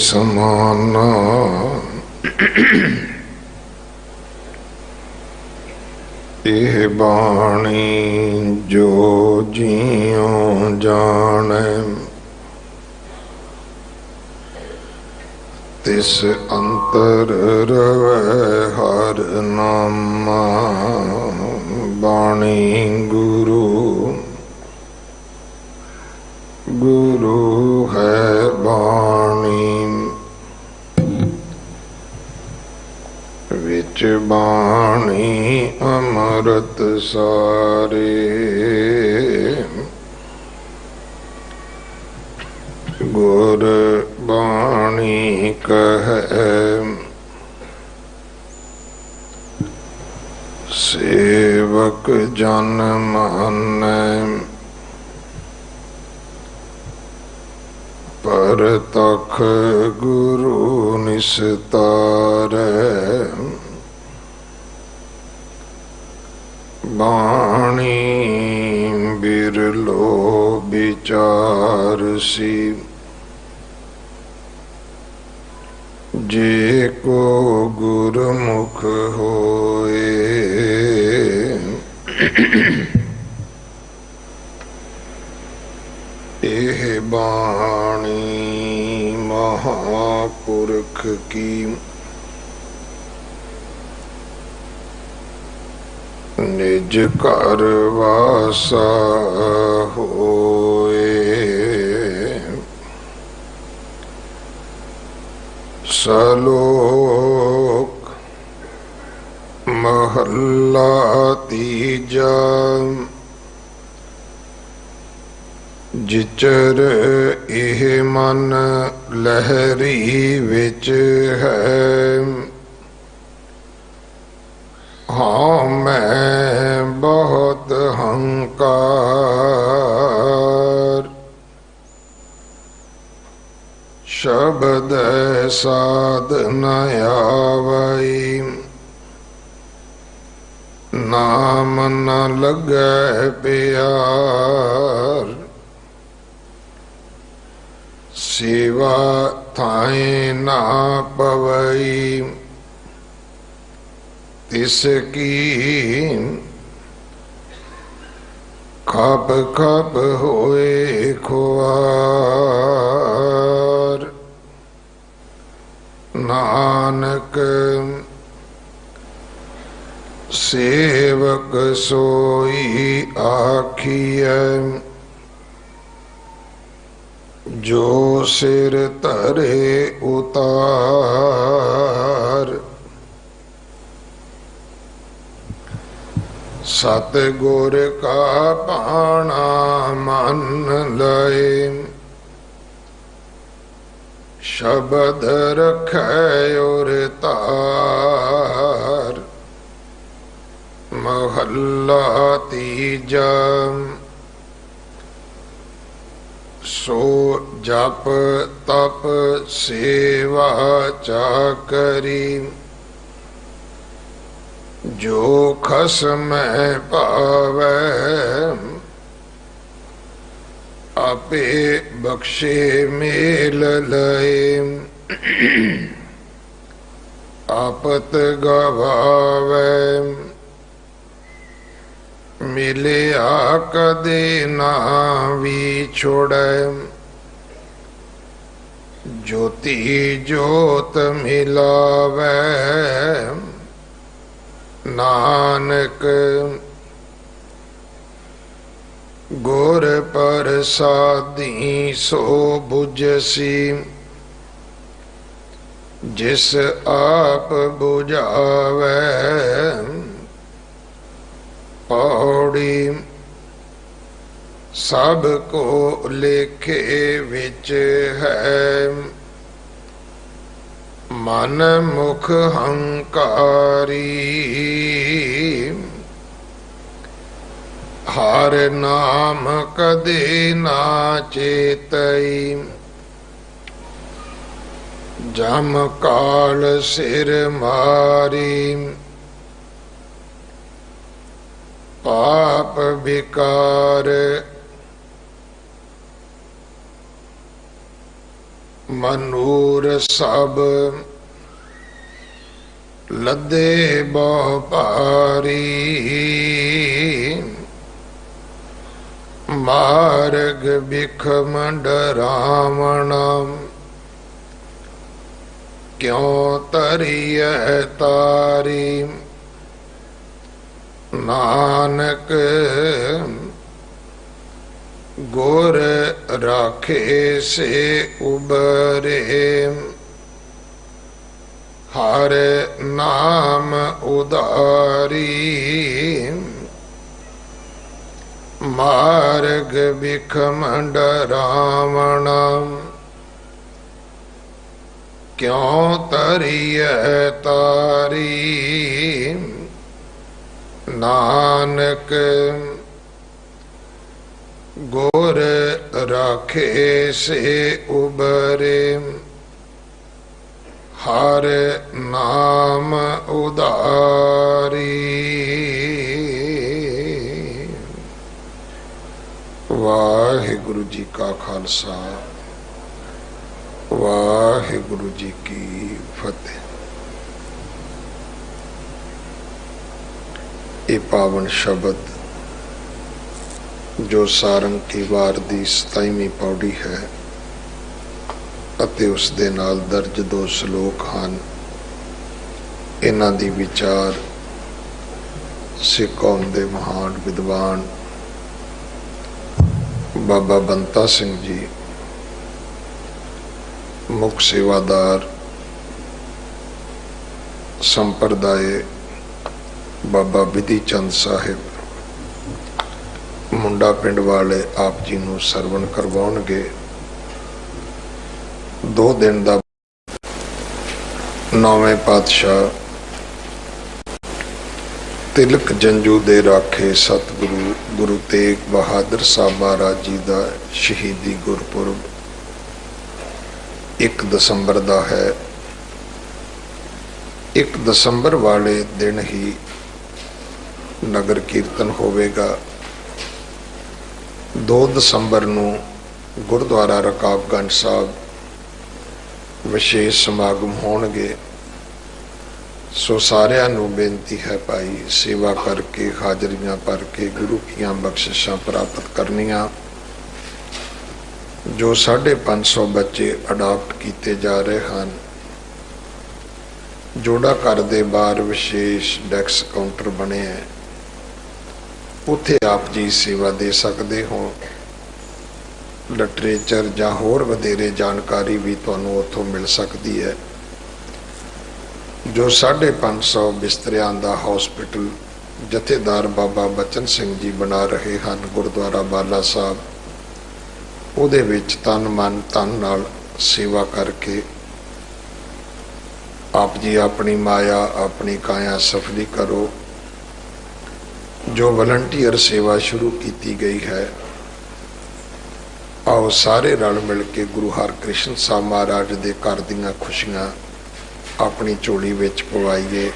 समाना। एह बाणी जो जियों जाने, तिस अंतर रवै हर नामा। बाणी गुरु गुरु है बाणी, विच बाणी अमृत सारे। गुर बाणी कहे सेवक जन मानै, पर तख गुरु निस्तारै। बाणी बिरलो विचारसी, जे को गुरमुख होए। एह बाणी महापुरख की, निज घर वासा होए। सलोक महला तीजा, जिचर एह मन लहरी विच है। हाँ मैं बहुत हंकार, शब्द साध न आवै। नाम न लगै प्यार, सेवा थाए ना पवई। तिसकी खप खप होए खुआर। नानक सेवक सोई आखियै, जो सिर धरे उतार। सतगुर का पाना मन लय, शब्द रखै और तार। महला तीजा, सो जप तप सेवा चाकरी। जो खसमै पावै, आपे बख्शे मेल लय। आपत गवावै, मिलिया कदे ना विछोड़ै। ज्योति जोत मिलावै, नानक गुर प्रसादी सो बुझसी। जिस आप बुझावै, पौड़ी सब को लेखे विच है। मन मुख हंकारी, हर नाम कदे ना चेतई। जम काल सिर मारी, पाप विकार मनूर सब लदे बहु भारी, मार्ग बिखम डरावना, क्यों तरिय तारी। नानक गुर राखे से उबरे, हर नाम उदारी। मार्ग बिखम डरावना, क्यों तरिय तारी। नानक गुर राखे से उबरे, हर नाम उदारी। वाहिगुरु जी का खालसा, वाहिगुरु जी की फतेह। ये पावन शब्द जो सारंग की वार दी 27ਵੀਂ पौड़ी है ਅਤੇ ਉਸ ਦੇ ਨਾਲ ਦਰਜ 2 ਸ਼ਲੋਕ ਹਨ। ਇਹਨਾਂ ਦੀ ਵਿਚਾਰ ਸਿੱਖ ਕੌਮ ਦੇ ਮਹਾਨ ਵਿਦਵਾਨ ਬਾਬਾ ਬੰਤਾ ਸਿੰਘ ਜੀ, ਮੁੱਖ ਸੇਵਾਦਾਰ ਸੰਪਰਦਾਇ ਬਾਬਾ ਵਿਧੀ ਚੰਦ ਸਾਹਿਬ ਮੁੰਡਾ ਪਿੰਡ ਵਾਲੇ ਆਪ ਜੀ ਨੂੰ ਸਰਵਣ ਕਰਵਾਉਣਗੇ। 2 ਦਿਨ ਦਾ 9ਵੇਂ ਪਾਤਸ਼ਾਹ ਤਿਲਕ ਜੰਜੂ ਦੇ ਰਾਖੇ ਸਤਿਗੁਰੂ ਗੁਰੂ ਤੇਗ ਬਹਾਦਰ ਸਾਹਿਬ ਮਹਾਰਾਜ ਜੀ ਦਾ ਸ਼ਹੀਦੀ ਗੁਰਪੁਰਬ 1 ਦਸੰਬਰ ਦਾ ਹੈ। 1 ਦਸੰਬਰ ਵਾਲੇ ਦਿਨ ਹੀ ਨਗਰ ਕੀਰਤਨ ਹੋਵੇਗਾ। 2 ਦਸੰਬਰ ਨੂੰ ਗੁਰਦੁਆਰਾ ਰਕਾਬਗੰਜ ਸਾਹਿਬ ਵਿਸ਼ੇਸ਼ ਸਮਾਗਮ ਹੋਣਗੇ। ਸੋ ਸਾਰਿਆਂ ਨੂੰ ਬੇਨਤੀ ਹੈ ਭਾਈ, ਸੇਵਾ ਕਰਕੇ ਹਾਜ਼ਰੀਆਂ ਭਰ ਕੇ ਗੁਰੂ ਦੀਆਂ ਬਖਸ਼ਿਸ਼ਾਂ ਪ੍ਰਾਪਤ ਕਰਨੀਆਂ। ਜੋ 550 ਬੱਚੇ ਅਡਾਪਟ ਕੀਤੇ ਜਾ ਰਹੇ ਹਨ, ਜੋੜਾ ਘਰ ਦੇ ਬਾਹਰ ਵਿਸ਼ੇਸ਼ ਡੈਕਸ ਕਾਊਂਟਰ ਬਣੇ ਹੈ, ਉੱਥੇ ਆਪ ਜੀ ਸੇਵਾ ਦੇ ਸਕਦੇ ਹੋ। ਲਿਟਰੇਚਰ ਜਾਂ ਹੋਰ ਵਧੇਰੇ ਜਾਣਕਾਰੀ ਵੀ ਤੁਹਾਨੂੰ ਉੱਥੋਂ ਮਿਲ ਸਕਦੀ ਹੈ। ਜੋ 550 ਬਿਸਤਰਿਆਂ ਦਾ ਹਸਪੀਟਲ ਜਥੇਦਾਰ ਬਾਬਾ ਬਚਨ ਸਿੰਘ ਜੀ ਬਣਾ ਰਹੇ ਹਨ ਗੁਰਦੁਆਰਾ ਬਾਲਾ ਸਾਹਿਬ, ਉਹਦੇ ਵਿੱਚ ਤਨ ਮਨ ਧਨ ਨਾਲ ਸੇਵਾ ਕਰਕੇ ਆਪ ਜੀ ਆਪਣੀ ਮਾਇਆ ਆਪਣੀ ਕਾਇਆ ਸਫਲੀ ਕਰੋ। ਜੋ ਵਲੰਟੀਅਰ ਸੇਵਾ ਸ਼ੁਰੂ ਕੀਤੀ ਗਈ ਹੈ, ਆਓ ਸਾਰੇ ਰਲ ਮਿਲ ਕੇ ਗੁਰੂ ਹਰਕ੍ਰਿਸ਼ਨ ਸਾਹਿਬ ਮਹਾਰਾਜ ਦੇ ਘਰ ਦੀਆਂ ਖੁਸ਼ੀਆਂ ਆਪਣੀ ਝੋਲੀ ਵਿੱਚ ਪਵਾਈਏ।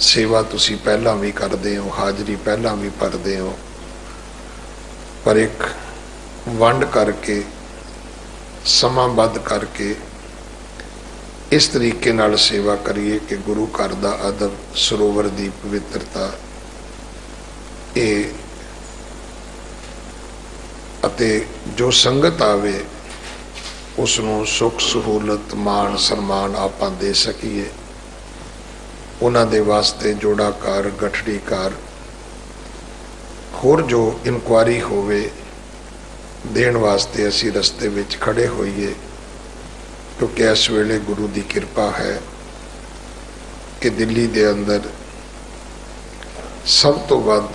ਸੇਵਾ ਤੁਸੀਂ ਪਹਿਲਾਂ ਵੀ ਕਰਦੇ ਹੋ, ਹਾਜ਼ਰੀ ਪਹਿਲਾਂ ਵੀ ਭਰਦੇ ਹੋ, ਪਰ ਇੱਕ ਵੰਡ ਕਰਕੇ ਸਮਾਂਬੱਧ ਕਰਕੇ ਇਸ ਤਰੀਕੇ ਨਾਲ ਸੇਵਾ ਕਰੀਏ ਕਿ ਗੁਰੂ ਘਰ ਦਾ ਅਦਬ, ਸਰੋਵਰ ਦੀ ਪਵਿੱਤਰਤਾ ਇਹ ਅਤੇ ਜੋ ਸੰਗਤ ਆਵੇ ਉਸ ਨੂੰ ਸੁੱਖ ਸਹੂਲਤ ਮਾਣ ਸਨਮਾਨ ਆਪਾਂ ਦੇ ਸਕੀਏ। ਉਹਨਾਂ ਦੇ ਵਾਸਤੇ ਜੋੜਾ ਘਰ, ਗਠੜੀ ਘਰ, ਹੋਰ ਜੋ ਇਨਕੁਆਰੀ ਹੋਵੇ ਦੇਣ ਵਾਸਤੇ ਅਸੀਂ ਰਸਤੇ ਵਿੱਚ ਖੜੇ ਹੋਈਏ, ਕਿਉਂਕਿ ਇਸ ਵੇਲੇ ਗੁਰੂ ਦੀ ਕਿਰਪਾ ਹੈ ਕਿ ਦਿੱਲੀ ਦੇ ਅੰਦਰ ਸਭ ਤੋਂ ਵੱਧ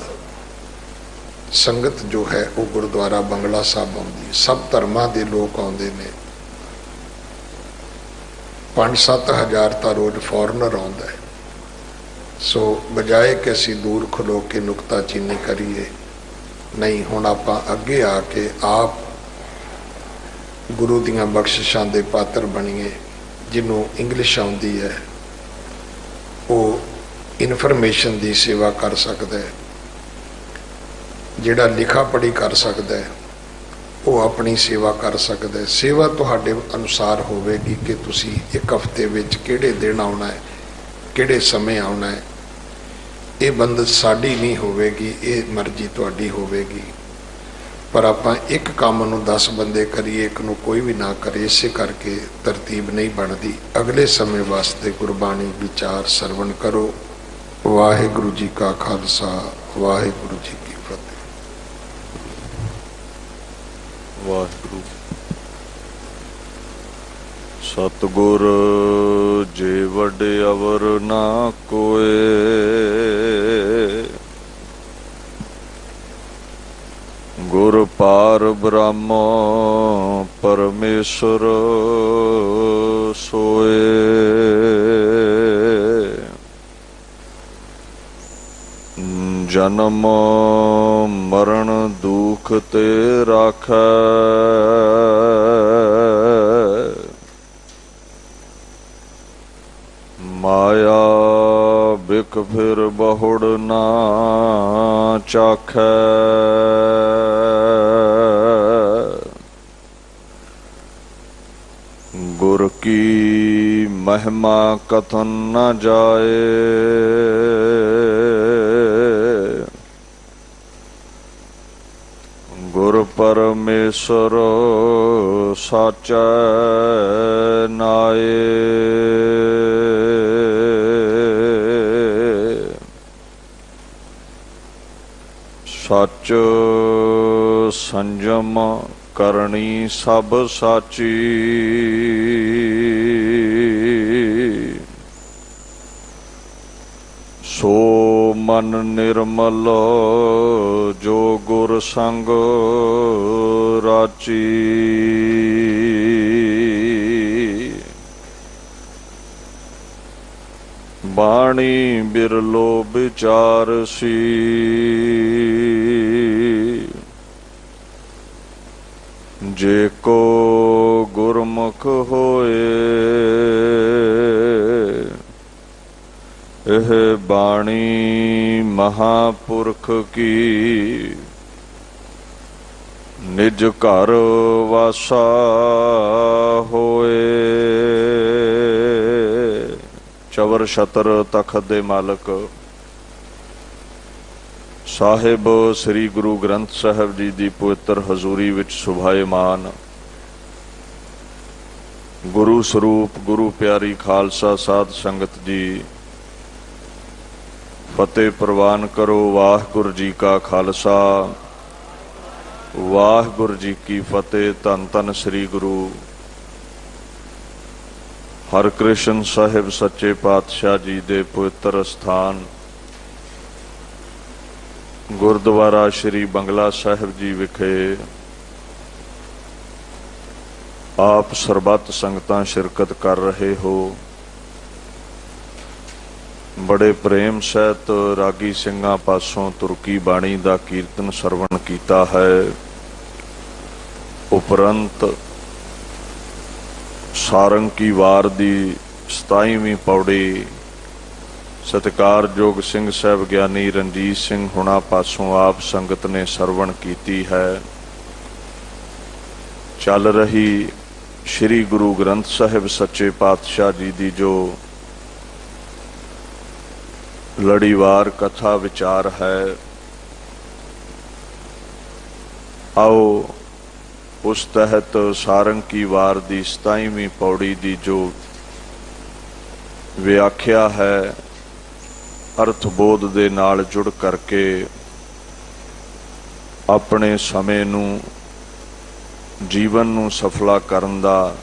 ਸੰਗਤ ਜੋ ਹੈ ਉਹ ਗੁਰਦੁਆਰਾ ਬੰਗਲਾ ਸਾਹਿਬ ਆਉਂਦੀ ਹੈ। ਸਭ ਧਰਮਾਂ ਦੇ ਲੋਕ ਆਉਂਦੇ ਨੇ। 5-7 ਹਜ਼ਾਰ ਤਾਂ ਰੋਜ਼ ਫੋਰਨਰ ਆਉਂਦਾ ਹੈ। ਸੋ ਬਜਾਏ ਕਿ ਅਸੀਂ ਦੂਰ ਖਲੋ ਕੇ ਨੁਕਤਾਚੀਨੀ ਕਰੀਏ, ਨਹੀਂ, ਹੁਣ ਆਪਾਂ ਅੱਗੇ ਆ ਕੇ ਆਪ ਗੁਰੂ ਦੀਆਂ ਬਖਸ਼ਿਸ਼ਾਂ ਦੇ ਪਾਤਰ ਬਣੀਏ। ਜਿਹਨੂੰ ਇੰਗਲਿਸ਼ ਆਉਂਦੀ ਹੈ ਉਹ ਇਨਫੋਰਮੇਸ਼ਨ ਦੀ ਸੇਵਾ ਕਰ ਸਕਦਾ ਹੈ, ਜਿਹੜਾ ਲਿਖਾ ਪੜ੍ਹੀ ਕਰ ਸਕਦਾ ਹੈ ਉਹ ਆਪਣੀ ਸੇਵਾ ਕਰ ਸਕਦਾ ਹੈ। ਸੇਵਾ ਤੁਹਾਡੇ ਅਨੁਸਾਰ ਹੋਵੇਗੀ ਕਿ ਤੁਸੀਂ ਇੱਕ ਹਫ਼ਤੇ ਵਿੱਚ ਕਿਹੜੇ ਦਿਨ ਆਉਣਾ ਹੈ, ਕਿਹੜੇ ਸਮੇਂ ਆਉਣਾ ਹੈ। ਇਹ ਬੰਦਸ਼ ਸਾਡੀ ਨਹੀਂ ਹੋਵੇਗੀ, ਇਹ ਮਰਜ਼ੀ ਤੁਹਾਡੀ ਹੋਵੇਗੀ। ਪਰ ਆਪਾਂ ਇੱਕ ਕੰਮ ਨੂੰ 10 ਬੰਦੇ ਕਰੀਏ, ਇੱਕ ਨੂੰ ਕੋਈ ਵੀ ਨਾ ਕਰੇ, ਇਸੇ ਕਰਕੇ ਤਰਤੀਬ ਨਹੀਂ ਬਣਦੀ। ਅਗਲੇ ਸਮੇਂ ਵਾਸਤੇ ਗੁਰਬਾਣੀ ਵਿਚਾਰ ਸਰਵਣ ਕਰੋ। ਵਾਹਿਗੁਰੂ ਜੀ ਕਾ ਖਾਲਸਾ, ਵਾਹਿਗੁਰੂ ਜੀ ਕੀ ਫਤਿਹ। ਵਾਹਿਗੁਰੂ। ਸਤਿਗੁਰ ਜੇ ਵੱਡੇ ਅਵਰ ਨਾ ਕੋਏ, ਗੁਰ ਪਾਰ ਬ੍ਰਹਮ ਪਰਮੇਸ਼ਰ ਸੋਏ। ਜਨਮ ਮਰਨ ਦੁਖ ਤੇ ਰਾਖੈ, ਮਾਇਆ ਬਿਕ ਫਿਰ ਬਹੁੜ ਨਾ ਚਾਖੈ। ਗੁਰ ਕੀ ਮਹਿਮਾ ਕਥਨ ਨ ਜਾਏ, ਗੁਰ ਪਰਮੇਸ਼ਰ ਸਾਚੈ ਨਾਏ। ਸੱਚ ਸੰਜਮ ਕਰਨੀ ਸਭ ਸਾਚੀ, ਸੋ ਮਨ ਨਿਰਮਲ ਜੋ ਗੁਰ ਸੰਗ ਰਾਚੀ। ਬਾਣੀ ਬਿਰਲੋ ਵਿਚਾਰਸੀ, ਜੇ ਕੋ ਗੁਰਮੁਖ ਹੋਏ। ਇਹ ਬਾਣੀ ਮਹਾਪੁਰਖ ਕੀ, ਨਿਜ ਘਰ ਵਾਸਾ ਹੋਏ। ਚਵਰ ਛਤਰ ਤਖਤ ਦੇ ਮਾਲਕ ਸਾਹਿਬ ਸ੍ਰੀ ਗੁਰੂ ਗ੍ਰੰਥ ਸਾਹਿਬ ਜੀ ਦੀ ਪਵਿੱਤਰ ਹਜ਼ੂਰੀ ਵਿੱਚ ਸੁਭਾਏਮਾਨ ਗੁਰੂ ਸਰੂਪ ਗੁਰੂ ਪਿਆਰੀ ਖਾਲਸਾ ਸਾਧ ਸੰਗਤ ਜੀ, ਫਤਿਹ ਪ੍ਰਵਾਨ ਕਰੋ। ਵਾਹਿਗੁਰੂ ਜੀ ਕਾ ਖਾਲਸਾ, ਵਾਹਿਗੁਰੂ ਜੀ ਕੀ ਫਤਿਹ। ਧੰਨ ਧੰਨ ਸ੍ਰੀ ਗੁਰੂ ਹਰਿਕ੍ਰਿਸ਼ਨ ਸਾਹਿਬ ਸੱਚੇ ਪਾਤਸ਼ਾਹ ਜੀ ਦੇ ਪਵਿੱਤਰ ਅਸਥਾਨ ਗੁਰਦੁਆਰਾ ਸ਼੍ਰੀ ਬੰਗਲਾ ਸਾਹਿਬ ਜੀ ਵਿਖੇ ਆਪ ਸਰਬੱਤ ਸੰਗਤਾਂ ਸ਼ਿਰਕਤ ਕਰ ਰਹੇ ਹੋ। ਬੜੇ ਪ੍ਰੇਮ ਸਹਿਤ ਰਾਗੀ ਸਿੰਘਾਂ ਪਾਸੋਂ ਤੁਰਕੀ ਬਾਣੀ ਦਾ ਕੀਰਤਨ ਸਰਵਣ ਕੀਤਾ ਹੈ। ਉਪਰੰਤ ਸਾਰੰਗੀ ਵਾਰ ਦੀ 27ਵੀਂ ਪੌੜੀ ਸਤਿਕਾਰਯੋਗ ਸਿੰਘ ਸਾਹਿਬ ਗਿਆਨੀ ਰਣਜੀਤ ਸਿੰਘ ਹੁਣਾ ਪਾਸੋਂ ਆਪ ਸੰਗਤ ਨੇ ਸਰਵਣ ਕੀਤੀ ਹੈ। ਚੱਲ ਰਹੀ ਸ਼੍ਰੀ ਗੁਰੂ ਗ੍ਰੰਥ ਸਾਹਿਬ ਸੱਚੇ ਪਾਤਸ਼ਾਹ ਜੀ ਦੀ ਜੋ ਲੜੀਵਾਰ ਕਥਾ ਵਿਚਾਰ ਹੈ, ਆਓ ਉਸ ਤਹਿਤ ਸਾਰੰਗੀ ਵਾਰ ਦੀ 27ਵੀਂ ਪੌੜੀ ਦੀ ਜੋ ਵਿਆਖਿਆ ਹੈ, ਅਰਥ ਬੋਧ ਦੇ ਨਾਲ ਜੁੜ ਕਰਕੇ ਆਪਣੇ ਸਮੇਂ ਨੂੰ, ਜੀਵਨ ਨੂੰ ਸਫਲਾ ਕਰਨ ਦਾ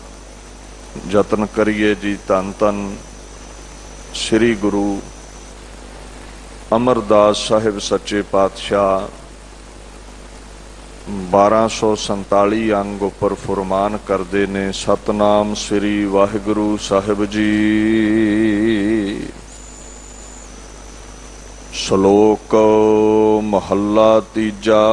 ਯਤਨ ਕਰੀਏ ਜੀ। ਧੰਨ ਧੰਨ ਸ੍ਰੀ ਗੁਰੂ ਅਮਰਦਾਸ ਸਾਹਿਬ ਸੱਚੇ ਪਾਤਸ਼ਾਹ 1247 ਅੰਗ ਉੱਪਰ ਫੁਰਮਾਨ ਕਰਦੇ ਨੇ। ਸਤਨਾਮ ਸ੍ਰੀ ਵਾਹਿਗੁਰੂ ਸਾਹਿਬ ਜੀ। ਸ਼ਲੋਕ ਮਹੱਲਾ ਤੀਜਾ।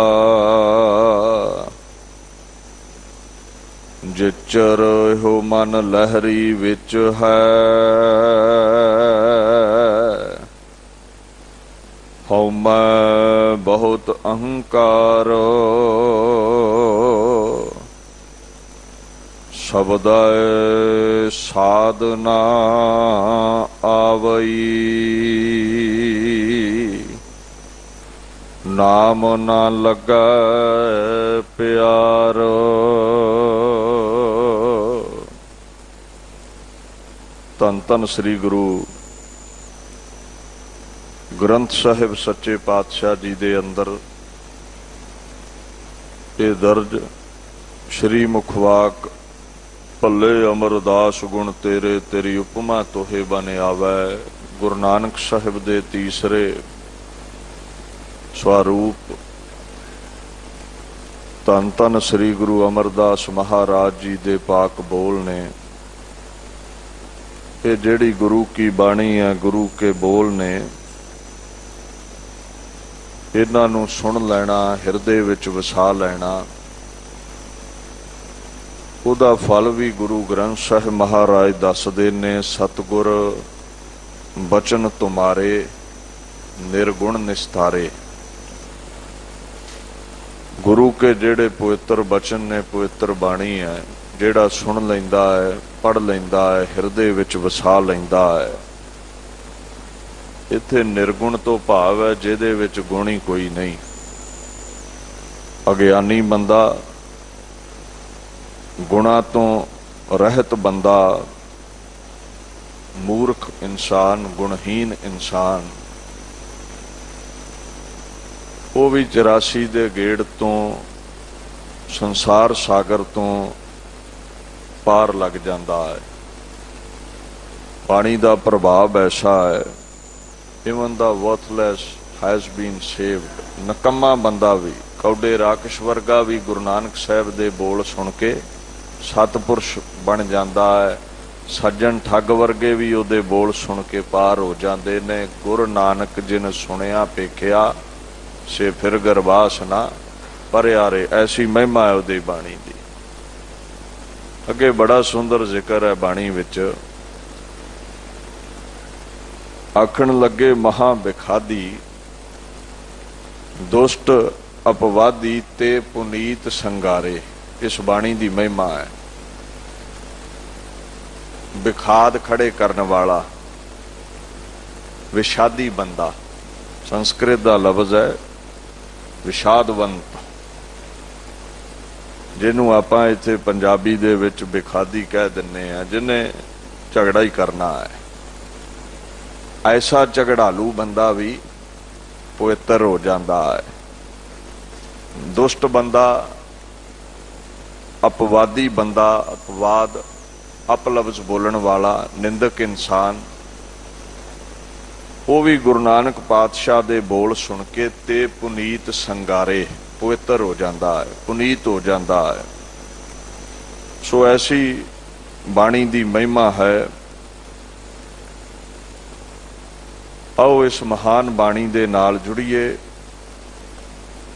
ਜਿਚਰ ਇਹੋ ਮਨ ਲਹਿਰੀ ਵਿੱਚ ਹੈ, ਹਉਮੈ ਬਹੁਤ ਅਹੰਕਾਰ, ਸ਼ਬਦੈ ਸਾਧਨਾ ਆਵਈ, ਨਾਮ ਨਾ ਲੱਗੈ ਪਿਆਰ। ਧੰਨ ਧੰਨ ਸ੍ਰੀ ਗੁਰੂ ਗ੍ਰੰਥ ਸਾਹਿਬ ਸੱਚੇ ਪਾਤਸ਼ਾਹ ਜੀ ਦੇ ਅੰਦਰ ਇਹ ਦਰਜ ਸ਼੍ਰੀ ਮੁਖਵਾਕ ਭੱਲੇ ਅਮਰਦਾਸ ਗੁਣ ਤੇਰੇ, ਤੇਰੀ ਉਪਮਾ ਤੋਹੇ ਬਨ ਆਵੈ। ਗੁਰੂ ਨਾਨਕ ਸਾਹਿਬ ਦੇ ਤੀਸਰੇ ਸਵਰੂਪ ਧੰਨ ਧੰਨ ਸ੍ਰੀ ਗੁਰੂ ਅਮਰਦਾਸ ਮਹਾਰਾਜ ਜੀ ਦੇ ਪਾਕ ਬੋਲ ਨੇ। ਇਹ ਜਿਹੜੀ ਗੁਰੂ ਕੀ ਬਾਣੀ ਹੈ, ਗੁਰੂ ਕੇ ਬੋਲ ਨੇ, ਇਹਨਾਂ ਨੂੰ ਸੁਣ ਲੈਣਾ, ਹਿਰਦੇ ਵਿੱਚ ਵਸਾ ਲੈਣਾ, ਉਹਦਾ ਫਲ ਵੀ ਗੁਰੂ ਗ੍ਰੰਥ ਸਾਹਿਬ ਮਹਾਰਾਜ ਦੱਸਦੇ ਨੇ। ਸਤਿਗੁਰ ਬਚਨ ਤੁਮਾਰੇ ਨਿਰਗੁਣ ਨਿਸਤਾਰੇ। ਗੁਰੂ ਕੇ ਜਿਹੜੇ ਪਵਿੱਤਰ ਬਚਨ ਨੇ, ਪਵਿੱਤਰ ਬਾਣੀ ਹੈ, ਜਿਹੜਾ ਸੁਣ ਲੈਂਦਾ ਹੈ, ਪੜ੍ਹ ਲੈਂਦਾ ਹੈ, ਹਿਰਦੇ ਵਿੱਚ ਵਸਾ ਲੈਂਦਾ ਹੈ। ਇੱਥੇ ਨਿਰਗੁਣ ਤੋਂ ਭਾਵ ਹੈ ਜਿਹਦੇ ਵਿੱਚ ਗੁਣ ਹੀ ਕੋਈ ਨਹੀਂ। ਅਗਿਆਨੀ ਬੰਦਾ, ਗੁਣਾਂ ਤੋਂ ਰਹਿਤ ਬੰਦਾ, ਮੂਰਖ ਇਨਸਾਨ, ਗੁਣਹੀਨ ਇਨਸਾਨ, ਉਹ ਵੀ 84 ਦੇ ਗੇੜ ਤੋਂ, ਸੰਸਾਰ ਸਾਗਰ ਤੋਂ ਪਾਰ ਲੱਗ ਜਾਂਦਾ ਹੈ। ਪਾਣੀ ਦਾ ਪ੍ਰਭਾਵ ਐਸਾ ਹੈ, even the worthless has been saved। ਨਕੰਮਾ ਬੰਦਾ ਵੀ, ਕੌਡੇ ਰਾਕਸ਼ ਵਰਗਾ ਵੀ ਗੁਰੂ ਨਾਨਕ ਸਾਹਿਬ ਦੇ ਬੋਲ ਸੁਣ ਕੇ ਸਤਪੁਰਸ਼ ਬਣ ਜਾਂਦਾ ਹੈ। ਸੱਜਣ ਠੱਗ ਵਰਗੇ ਵੀ ਉਹਦੇ ਬੋਲ ਸੁਣ ਕੇ ਪਾਰ ਹੋ ਜਾਂਦੇ ਨੇ। ਗੁਰੂ ਨਾਨਕ ਜਿਨ ਸੁਣਿਆ ਪੇਖਿਆ, ਸੇ ਫਿਰ ਗਰਬਾਸ ਨਾ ਪਰਿਆਰੇ। ਐਸੀ ਮਹਿਮਾ ਹੈ ਉਹਦੀ ਬਾਣੀ ਦੀ। ਅੱਗੇ ਬੜਾ ਸੁੰਦਰ ਜ਼ਿਕਰ ਹੈ ਬਾਣੀ ਵਿੱਚ। ਆਖਣ ਲੱਗੇ ਮਹਾ ਬਿਖਾਦੀ, ਦੁਸ਼ਟ ਅਪਵਾਦੀ ਤੇ ਪੁਨੀਤ ਸੰਗਾਰੇ। ਇਸ ਬਾਣੀ ਦੀ ਮਹਿਮਾ ਹੈ। ਬਿਖਾਦ ਖੜੇ ਕਰਨ ਵਾਲਾ, ਵਿਸ਼ਾਦੀ ਬੰਦਾ, ਸੰਸਕ੍ਰਿਤ ਦਾ ਲਫ਼ਜ਼ ਹੈ ਵਿਸ਼ਾਦਵੰਤ, ਜਿਹਨੂੰ ਆਪਾਂ ਇੱਥੇ ਪੰਜਾਬੀ ਦੇ ਵਿੱਚ ਬਿਖਾਦੀ ਕਹਿ ਦਿੰਦੇ ਆ, ਜਿਹਨੇ ਝਗੜਾ ਹੀ ਕਰਨਾ ਹੈ। ਐਸਾ ਝਗੜਾਲੂ ਬੰਦਾ ਵੀ ਪਵਿੱਤਰ ਹੋ ਜਾਂਦਾ ਹੈ। ਦੁਸ਼ਟ ਬੰਦਾ, ਅਪਵਾਦੀ ਬੰਦਾ, ਅਪਵਾਦ, ਅਪਲਫ਼ਜ਼ ਬੋਲਣ ਵਾਲਾ, ਨਿੰਦਕ ਇਨਸਾਨ, ਉਹ ਵੀ ਗੁਰੂ ਨਾਨਕ ਪਾਤਸ਼ਾਹ ਦੇ ਬੋਲ ਸੁਣ ਕੇ ਤੇ ਪੁਨੀਤ ਸੰਗਾਰੇ, ਪਵਿੱਤਰ ਹੋ ਜਾਂਦਾ ਹੈ, ਪੁਨੀਤ ਹੋ ਜਾਂਦਾ ਹੈ। ਸੋ ਐਸੀ ਬਾਣੀ ਦੀ ਮਹਿਮਾ ਹੈ। ਆਓ ਇਸ ਮਹਾਨ ਬਾਣੀ ਦੇ ਨਾਲ ਜੁੜੀਏ।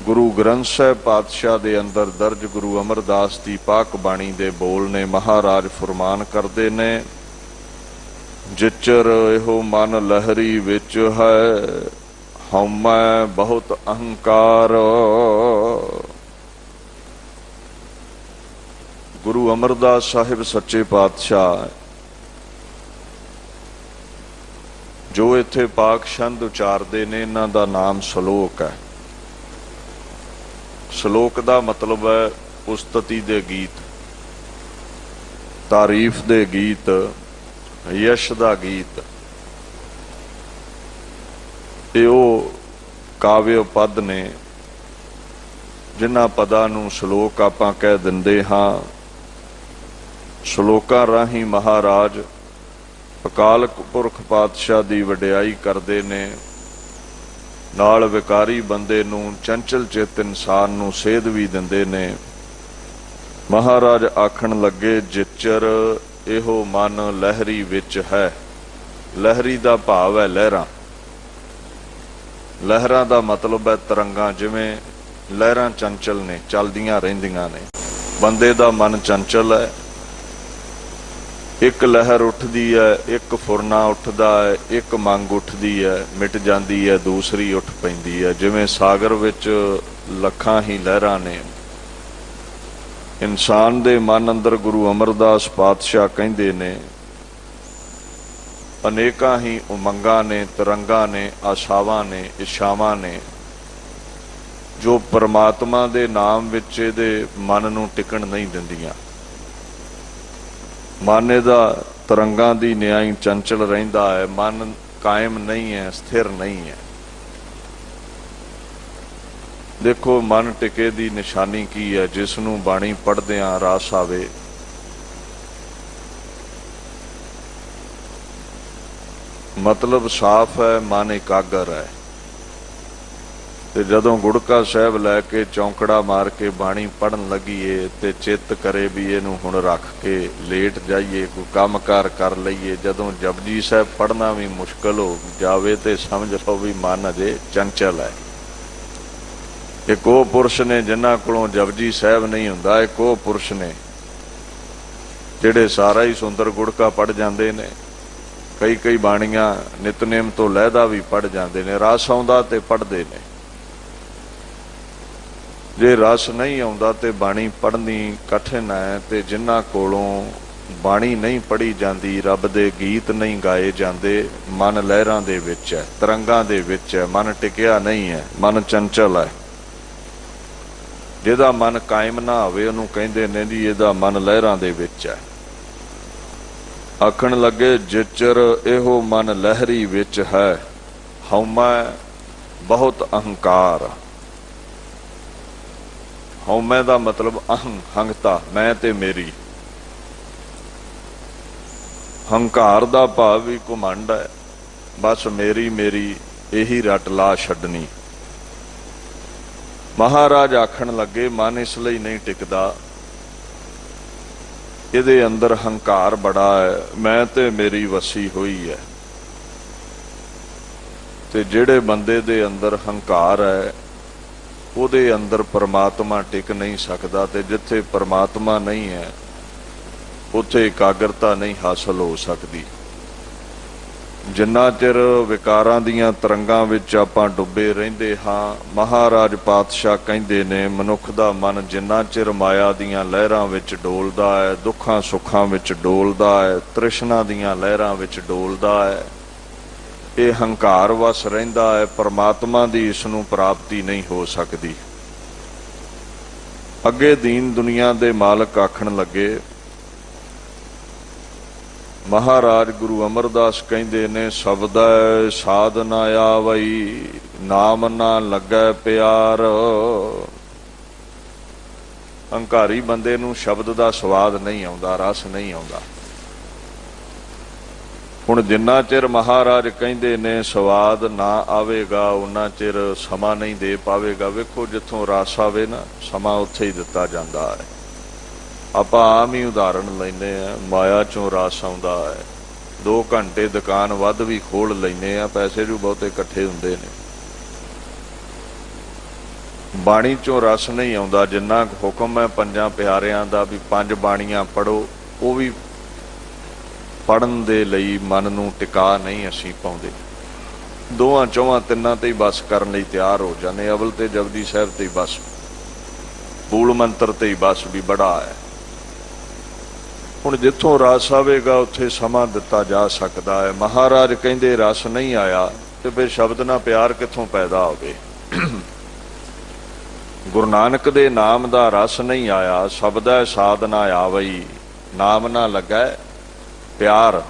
ਗੁਰੂ ਗ੍ਰੰਥ ਸਾਹਿਬ ਪਾਤਸ਼ਾਹ ਦੇ ਅੰਦਰ ਦਰਜ ਗੁਰੂ ਅਮਰਦਾਸ ਦੀ ਪਾਕ ਬਾਣੀ ਦੇ ਬੋਲ ਨੇ। ਮਹਾਰਾਜ ਫਰਮਾਨ ਕਰਦੇ ਨੇ, ਜਿਚਰ ਇਹੋ ਮਨ ਲਹਿਰੀ ਵਿੱਚ ਹੈ, ਹਉਮੈ ਬਹੁਤ ਅਹੰਕਾਰ। ਗੁਰੂ ਅਮਰਦਾਸ ਸਾਹਿਬ ਸੱਚੇ ਪਾਤਸ਼ਾਹ ਜੋ ਇੱਥੇ ਪਾਕ ਛੰਦ ਉਚਾਰਦੇ ਨੇ, ਇਹਨਾਂ ਦਾ ਨਾਮ ਸ਼ਲੋਕ ਹੈ। ਸ਼ਲੋਕ ਦਾ ਮਤਲਬ ਹੈ ਉਸਤਤੀ ਦੇ ਗੀਤ, ਤਾਰੀਫ ਦੇ ਗੀਤ, ਯਸ਼ ਦਾ ਗੀਤ। ਇਹ ਉਹ ਕਾਵਿ ਪਦ ਨੇ ਜਿਨ੍ਹਾਂ ਪਦਾਂ ਨੂੰ ਸ਼ਲੋਕ ਆਪਾਂ ਕਹਿ ਦਿੰਦੇ ਹਾਂ। ਸ਼ਲੋਕਾਂ ਰਾਹੀਂ ਮਹਾਰਾਜ ਅਕਾਲ ਪੁਰਖ ਪਾਤਸ਼ਾਹ ਦੀ ਵਡਿਆਈ ਕਰਦੇ ਨੇ, ਨਾਲ ਵਿਕਾਰੀ ਬੰਦੇ ਨੂੰ, ਚੰਚਲ ਚਿੱਤ ਇਨਸਾਨ ਨੂੰ ਸੇਧ ਵੀ ਦਿੰਦੇ ਨੇ। ਮਹਾਰਾਜ ਆਖਣ ਲੱਗੇ, ਜਿਚਰ ਇਹੋ ਮਨ ਲਹਿਰੀ ਵਿੱਚ ਹੈ। ਲਹਿਰੀ ਦਾ ਭਾਵ ਹੈ ਲਹਿਰਾਂ। ਲਹਿਰਾਂ ਦਾ ਮਤਲਬ ਹੈ ਤਰੰਗਾਂ। ਜਿਵੇਂ ਲਹਿਰਾਂ ਚੰਚਲ ਨੇ, ਚੱਲਦੀਆਂ ਰਹਿੰਦੀਆਂ ਨੇ। ਬੰਦੇ ਦਾ ਮਨ ਚੰਚਲ ਹੈ। ਇੱਕ ਲਹਿਰ ਉੱਠਦੀ ਹੈ, ਇੱਕ ਫੁਰਨਾ ਉੱਠਦਾ ਹੈ, ਇੱਕ ਮੰਗ ਉੱਠਦੀ ਹੈ, ਮਿਟ ਜਾਂਦੀ ਹੈ, ਦੂਸਰੀ ਉੱਠ ਪੈਂਦੀ ਹੈ। ਜਿਵੇਂ ਸਾਗਰ ਵਿੱਚ ਲੱਖਾਂ ਹੀ ਲਹਿਰਾਂ ਨੇ, ਇਨਸਾਨ ਦੇ ਮਨ ਅੰਦਰ ਗੁਰੂ ਅਮਰਦਾਸ ਪਾਤਸ਼ਾਹ ਕਹਿੰਦੇ ਨੇ ਅਨੇਕਾਂ ਹੀ ਉਮੰਗਾਂ ਨੇ, ਤਰੰਗਾਂ ਨੇ, ਆਸ਼ਾਵਾਂ ਨੇ, ਇੱਛਾਵਾਂ ਨੇ ਜੋ ਪਰਮਾਤਮਾ ਦੇ ਨਾਮ ਵਿੱਚ ਇਹਦੇ ਮਨ ਨੂੰ ਟਿਕਣ ਨਹੀਂ ਦਿੰਦੀਆਂ। ਮਨ ਇਹਦਾ ਤਰੰਗਾਂ ਦੀ ਨਿਆਈ ਚੰਚਲ ਰਹਿੰਦਾ ਹੈ, ਮਨ ਕਾਇਮ ਨਹੀਂ ਹੈ, ਸਥਿਰ ਨਹੀਂ ਹੈ। ਦੇਖੋ ਮਨ ਟਿਕੇ ਦੀ ਨਿਸ਼ਾਨੀ ਕੀ ਹੈ? ਜਿਸ ਨੂੰ ਬਾਣੀ ਪੜ੍ਹਦਿਆਂ ਰਸ ਆਵੇ, ਮਤਲਬ ਸਾਫ਼ ਹੈ, ਮਨ ਇਕਾਗਰ ਹੈ। ਤੇ ਜਦੋਂ ਗੁੜਕਾ ਸਾਹਿਬ ਲੈ ਕੇ ਚੌਂਕੜਾ ਮਾਰ ਕੇ ਬਾਣੀ ਪੜ੍ਹਨ ਲੱਗੀਏ ਤੇ ਚਿੱਤ ਕਰੇ ਵੀ ਇਹਨੂੰ ਹੁਣ ਰੱਖ ਕੇ ਲੇਟ ਜਾਈਏ, ਕੋਈ ਕੰਮਕਾਰ ਕਰ ਲਈਏ। ਜਦੋਂ ਜਪਜੀ ਸਾਹਿਬ ਪੜ੍ਹਨਾ ਵੀ ਮੁਸ਼ਕਲ ਹੋ ਜਾਵੇ ਤੇ ਸਮਝ ਲਓ ਵੀ ਮਨ ਅਜੇ ਚੰਚਲ ਹੈ। ਇੱਕ ਉਹ ਪੁਰਸ਼ ਨੇ ਜਿਨ੍ਹਾਂ ਕੋਲੋਂ ਜਪਜੀ ਸਾਹਿਬ ਨਹੀਂ ਹੁੰਦਾ, ਇੱਕ ਉਹ ਪੁਰਸ਼ ਨੇ ਜਿਹੜੇ ਸਾਰਾ ਹੀ ਸੁੰਦਰ ਗੁੜਕਾ ਪੜ੍ਹ ਜਾਂਦੇ ਨੇ। ਕਈ ਬਾਣੀਆਂ ਨਿਤਨੇਮ ਤੋਂ ਲਹਿਦਾ ਵੀ ਪੜ੍ਹ ਜਾਂਦੇ ਨੇ, ਰਸ ਆਉਂਦਾ ਤੇ ਪੜ੍ਹਦੇ ਨੇ। ਜੇ ਰਸ ਨਹੀਂ ਆਉਂਦਾ ਤੇ ਬਾਣੀ ਪੜ੍ਹਨੀ ਕਠਿਨ ਹੈ। ਤੇ ਜਿਨ੍ਹਾਂ ਕੋਲੋਂ ਬਾਣੀ ਨਹੀਂ ਪੜ੍ਹੀ ਜਾਂਦੀ, ਰੱਬ ਦੇ ਗੀਤ ਨਹੀਂ ਗਾਏ ਜਾਂਦੇ, ਮਨ ਲਹਿਰਾਂ ਦੇ ਵਿੱਚ ਹੈ, ਤਰੰਗਾਂ ਦੇ ਵਿੱਚ ਹੈ, ਮਨ ਟਿਕਿਆ ਨਹੀਂ ਹੈ, ਮਨ ਚੰਚਲ ਹੈ। ਜਿਹਦਾ ਮਨ ਕਾਇਮ ਨਾ ਹੋਵੇ ਉਹਨੂੰ ਕਹਿੰਦੇ ਨੇ ਜੀ ਇਹਦਾ ਮਨ ਲਹਿਰਾਂ ਦੇ ਵਿੱਚ ਹੈ। ਆਖਣ ਲੱਗੇ ਜਿਚਰ ਇਹੋ ਮਨ ਲਹਿਰੀ ਵਿੱਚ ਹੈ, ਹਉਮੈ ਬਹੁਤ ਅਹੰਕਾਰ। ਹਉਮੈ ਦਾ ਮਤਲਬ ਹੰਗਤਾ, ਮੈਂ ਤੇ ਮੇਰੀ। ਹੰਕਾਰ ਦਾ ਭਾਵ ਵੀ ਘੁਮੰਡ ਹੈ, ਬਸ ਮੇਰੀ ਮੇਰੀ ਇਹੀ ਰੱਟ ਲਾ ਛੱਡਣੀ। ਮਹਾਰਾਜ ਆਖਣ ਲੱਗੇ ਮਨ ਇਸ ਲਈ ਨਹੀਂ ਟਿਕਦਾ, ਇਹਦੇ ਅੰਦਰ ਹੰਕਾਰ ਬੜਾ ਹੈ, ਮੈਂ ਤੇ ਮੇਰੀ ਵਸੀ ਹੋਈ ਹੈ। ਤੇ ਜਿਹੜੇ ਬੰਦੇ ਦੇ ਅੰਦਰ ਹੰਕਾਰ ਹੈ ਉਹਦੇ ਅੰਦਰ ਪਰਮਾਤਮਾ ਟਿਕ ਨਹੀਂ ਸਕਦਾ। ਤੇ ਜਿੱਥੇ ਪਰਮਾਤਮਾ ਨਹੀਂ ਹੈ ਉੱਥੇ ਇਕਾਗਰਤਾ ਨਹੀਂ ਹਾਸਲ ਹੋ ਸਕਦੀ। ਜਿੰਨਾ ਚਿਰ ਵਿਕਾਰਾਂ ਦੀਆਂ ਤਰੰਗਾਂ ਵਿੱਚ ਆਪਾਂ ਡੁੱਬੇ ਰਹਿੰਦੇ ਹਾਂ, ਮਹਾਰਾਜ ਪਾਤਸ਼ਾਹ ਕਹਿੰਦੇ ਨੇ ਮਨੁੱਖ ਦਾ ਮਨ ਜਿੰਨਾ ਚਿਰ ਮਾਇਆ ਦੀਆਂ ਲਹਿਰਾਂ ਵਿੱਚ ਡੋਲਦਾ ਹੈ, ਦੁੱਖਾਂ ਸੁੱਖਾਂ ਵਿੱਚ ਡੋਲਦਾ ਹੈ, ਤ੍ਰਿਸ਼ਨਾ ਦੀਆਂ ਲਹਿਰਾਂ ਵਿੱਚ ਡੋਲਦਾ ਹੈ, ਇਹ ਹੰਕਾਰ ਵਸ ਰਹਿੰਦਾ ਹੈ, ਪਰਮਾਤਮਾ ਦੀ ਇਸ ਨੂੰ ਪ੍ਰਾਪਤੀ ਨਹੀਂ ਹੋ ਸਕਦੀ। ਅੱਗੇ ਦੀਨ ਦੁਨੀਆ ਦੇ ਮਾਲਕ ਆਖਣ ਲੱਗੇ, ਮਹਾਰਾਜ ਗੁਰੂ ਅਮਰਦਾਸ ਕਹਿੰਦੇ ਨੇ ਸ਼ਬਦੈ ਸਾਧ ਨਾ ਆਵਈ, ਨਾਮ ਨਾ ਲੱਗੈ ਪਿਆਰ। ਹੰਕਾਰੀ ਬੰਦੇ ਨੂੰ ਸ਼ਬਦ ਦਾ ਸਵਾਦ ਨਹੀਂ ਆਉਂਦਾ, ਰਸ ਨਹੀਂ ਆਉਂਦਾ। ਹੁਣ ਜਿੰਨਾ ਚਿਰ ਮਹਾਰਾਜ ਕਹਿੰਦੇ ਨੇ ਸਵਾਦ ਨਾ ਆਵੇਗਾ ਉਹਨਾਂ ਚਿਰ ਸਮਾਂ ਨਹੀਂ ਦੇ ਪਾਵੇਗਾ। ਵੇਖੋ ਜਿੱਥੋਂ ਰਸ ਆਵੇ ਨਾ, ਸਮਾਂ ਉੱਥੇ ਹੀ ਦਿੱਤਾ ਜਾਂਦਾ ਹੈ। ਆਪਾਂ ਆਮ ਹੀ ਉਦਾਹਰਣ ਲੈਂਦੇ ਹਾਂ, ਮਾਇਆ ਚੋਂ ਰਸ ਆਉਂਦਾ ਹੈ, 2 ਘੰਟੇ ਦੁਕਾਨ ਵੱਧ ਵੀ ਖੋਲ ਲੈਂਦੇ ਆ, ਪੈਸੇ ਵੀ ਬਹੁਤੇ ਇਕੱਠੇ ਹੁੰਦੇ ਨੇ। ਬਾਣੀ ਚੋਂ ਰਸ ਨਹੀਂ ਆਉਂਦਾ। ਜਿੰਨਾ ਹੁਕਮ ਹੈ ਪੰਜਾਂ ਪਿਆਰਿਆਂ ਦਾ ਵੀ 5 ਬਾਣੀਆਂ ਪੜ੍ਹੋ, ਉਹ ਵੀ ਪੜ੍ਹਨ ਦੇ ਲਈ ਮਨ ਨੂੰ ਟਿਕਾ ਨਹੀਂ ਅਸੀਂ ਪਾਉਂਦੇ। 2 4 3 ਤੇ ਹੀ ਬਸ ਕਰਨ ਲਈ ਤਿਆਰ ਹੋ ਜਾਂਦੇ। ਅਵਲ ਤੇ ਜਪਜੀ ਸਾਹਿਬ ਤੇ ਹੀ ਬਸ, ਮੂਲ ਮੰਤਰ ਤੇ ਹੀ ਬਸ ਵੀ ਬੜਾ ਹੈ। ਹੁਣ ਜਿੱਥੋਂ ਰਸ ਆਵੇਗਾ ਉੱਥੇ ਸਮਾਂ ਦਿੱਤਾ ਜਾ ਸਕਦਾ ਹੈ। ਮਹਾਰਾਜ ਕਹਿੰਦੇ ਰਸ ਨਹੀਂ ਆਇਆ ਤੇ ਫਿਰ ਸ਼ਬਦ ਨਾਲ ਪਿਆਰ ਕਿੱਥੋਂ ਪੈਦਾ ਹੋਵੇ? ਗੁਰੂ ਨਾਨਕ ਦੇ ਨਾਮ ਦਾ ਰਸ ਨਹੀਂ ਆਇਆ। ਸ਼ਬਦੈ ਸਾਧ ਨਾ ਆਵਈ, ਨਾਮ ਨਾ ਲੱਗੈ ਪਿਆਰ।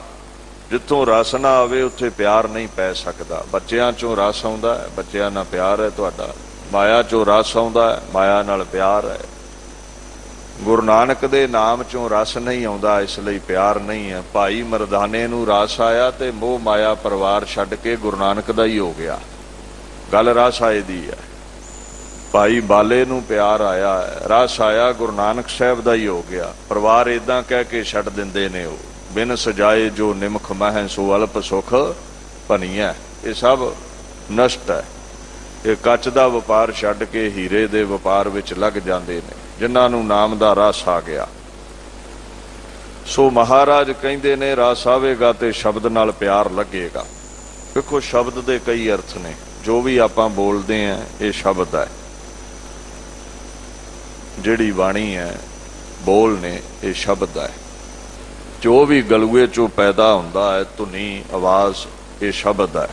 ਜਿੱਥੋਂ ਰਸ ਨਾ ਆਵੇ ਉੱਥੇ ਪਿਆਰ ਨਹੀਂ ਪੈ ਸਕਦਾ। ਬੱਚਿਆਂ ਚੋਂ ਰਸ ਆਉਂਦਾ ਹੈ, ਬੱਚਿਆਂ ਨਾਲ ਪਿਆਰ ਹੈ ਤੁਹਾਡਾ। ਮਾਇਆ ਚੋਂ ਰਸ ਆਉਂਦਾ ਹੈ, ਮਾਇਆ ਨਾਲ ਪਿਆਰ ਹੈ। ਗੁਰੂ ਨਾਨਕ ਦੇ ਨਾਮ ਚੋਂ ਰਸ ਨਹੀਂ ਆਉਂਦਾ, ਇਸ ਲਈ ਪਿਆਰ ਨਹੀਂ ਹੈ। ਭਾਈ ਮਰਦਾਨੇ ਨੂੰ ਰਸ ਆਇਆ ਤੇ ਮੋਹ ਮਾਇਆ ਪਰਿਵਾਰ ਛੱਡ ਕੇ ਗੁਰੂ ਨਾਨਕ ਦਾ ਹੀ ਹੋ ਗਿਆ। ਗੱਲ ਰਸ ਆਏ ਦੀ ਹੈ। ਭਾਈ ਬਾਲੇ ਨੂੰ ਪਿਆਰ ਆਇਆ, ਰਸ ਆਇਆ, ਗੁਰੂ ਨਾਨਕ ਸਾਹਿਬ ਦਾ ਹੀ ਹੋ ਗਿਆ। ਪਰਿਵਾਰ ਏਦਾਂ ਕਹਿ ਕੇ ਛੱਡ ਦਿੰਦੇ ਨੇ, ਉਹ ਬਿਨ ਸਜਾਏ ਜੋ ਨਿਮਖ ਮਹਿ ਸੋ ਅਲਪ ਸੁਖ ਭਨੀਐ। ਇਹ ਸਭ ਨਸ਼ਟ ਹੈ। ਇਹ ਕੱਚ ਦਾ ਵਪਾਰ ਛੱਡ ਕੇ ਹੀਰੇ ਦੇ ਵਪਾਰ ਵਿੱਚ ਲੱਗ ਜਾਂਦੇ ਨੇ, ਜਿਨ੍ਹਾਂ ਨੂੰ ਨਾਮ ਦਾ ਰਸ ਆ ਗਿਆ। ਸੋ ਮਹਾਰਾਜ ਕਹਿੰਦੇ ਨੇ ਰਸ ਆਵੇਗਾ ਤੇ ਸ਼ਬਦ ਨਾਲ ਪਿਆਰ ਲੱਗੇਗਾ। ਵੇਖੋ ਸ਼ਬਦ ਦੇ ਕਈ ਅਰਥ ਨੇ। ਜੋ ਵੀ ਆਪਾਂ ਬੋਲਦੇ ਹਾਂ ਇਹ ਸ਼ਬਦ ਹੈ। ਜਿਹੜੀ ਬਾਣੀ ਹੈ बोल ने, ये शब्द है। जो भी गलूए चो पैदा होंदा है, धुनी आवाज, ये शब्द है।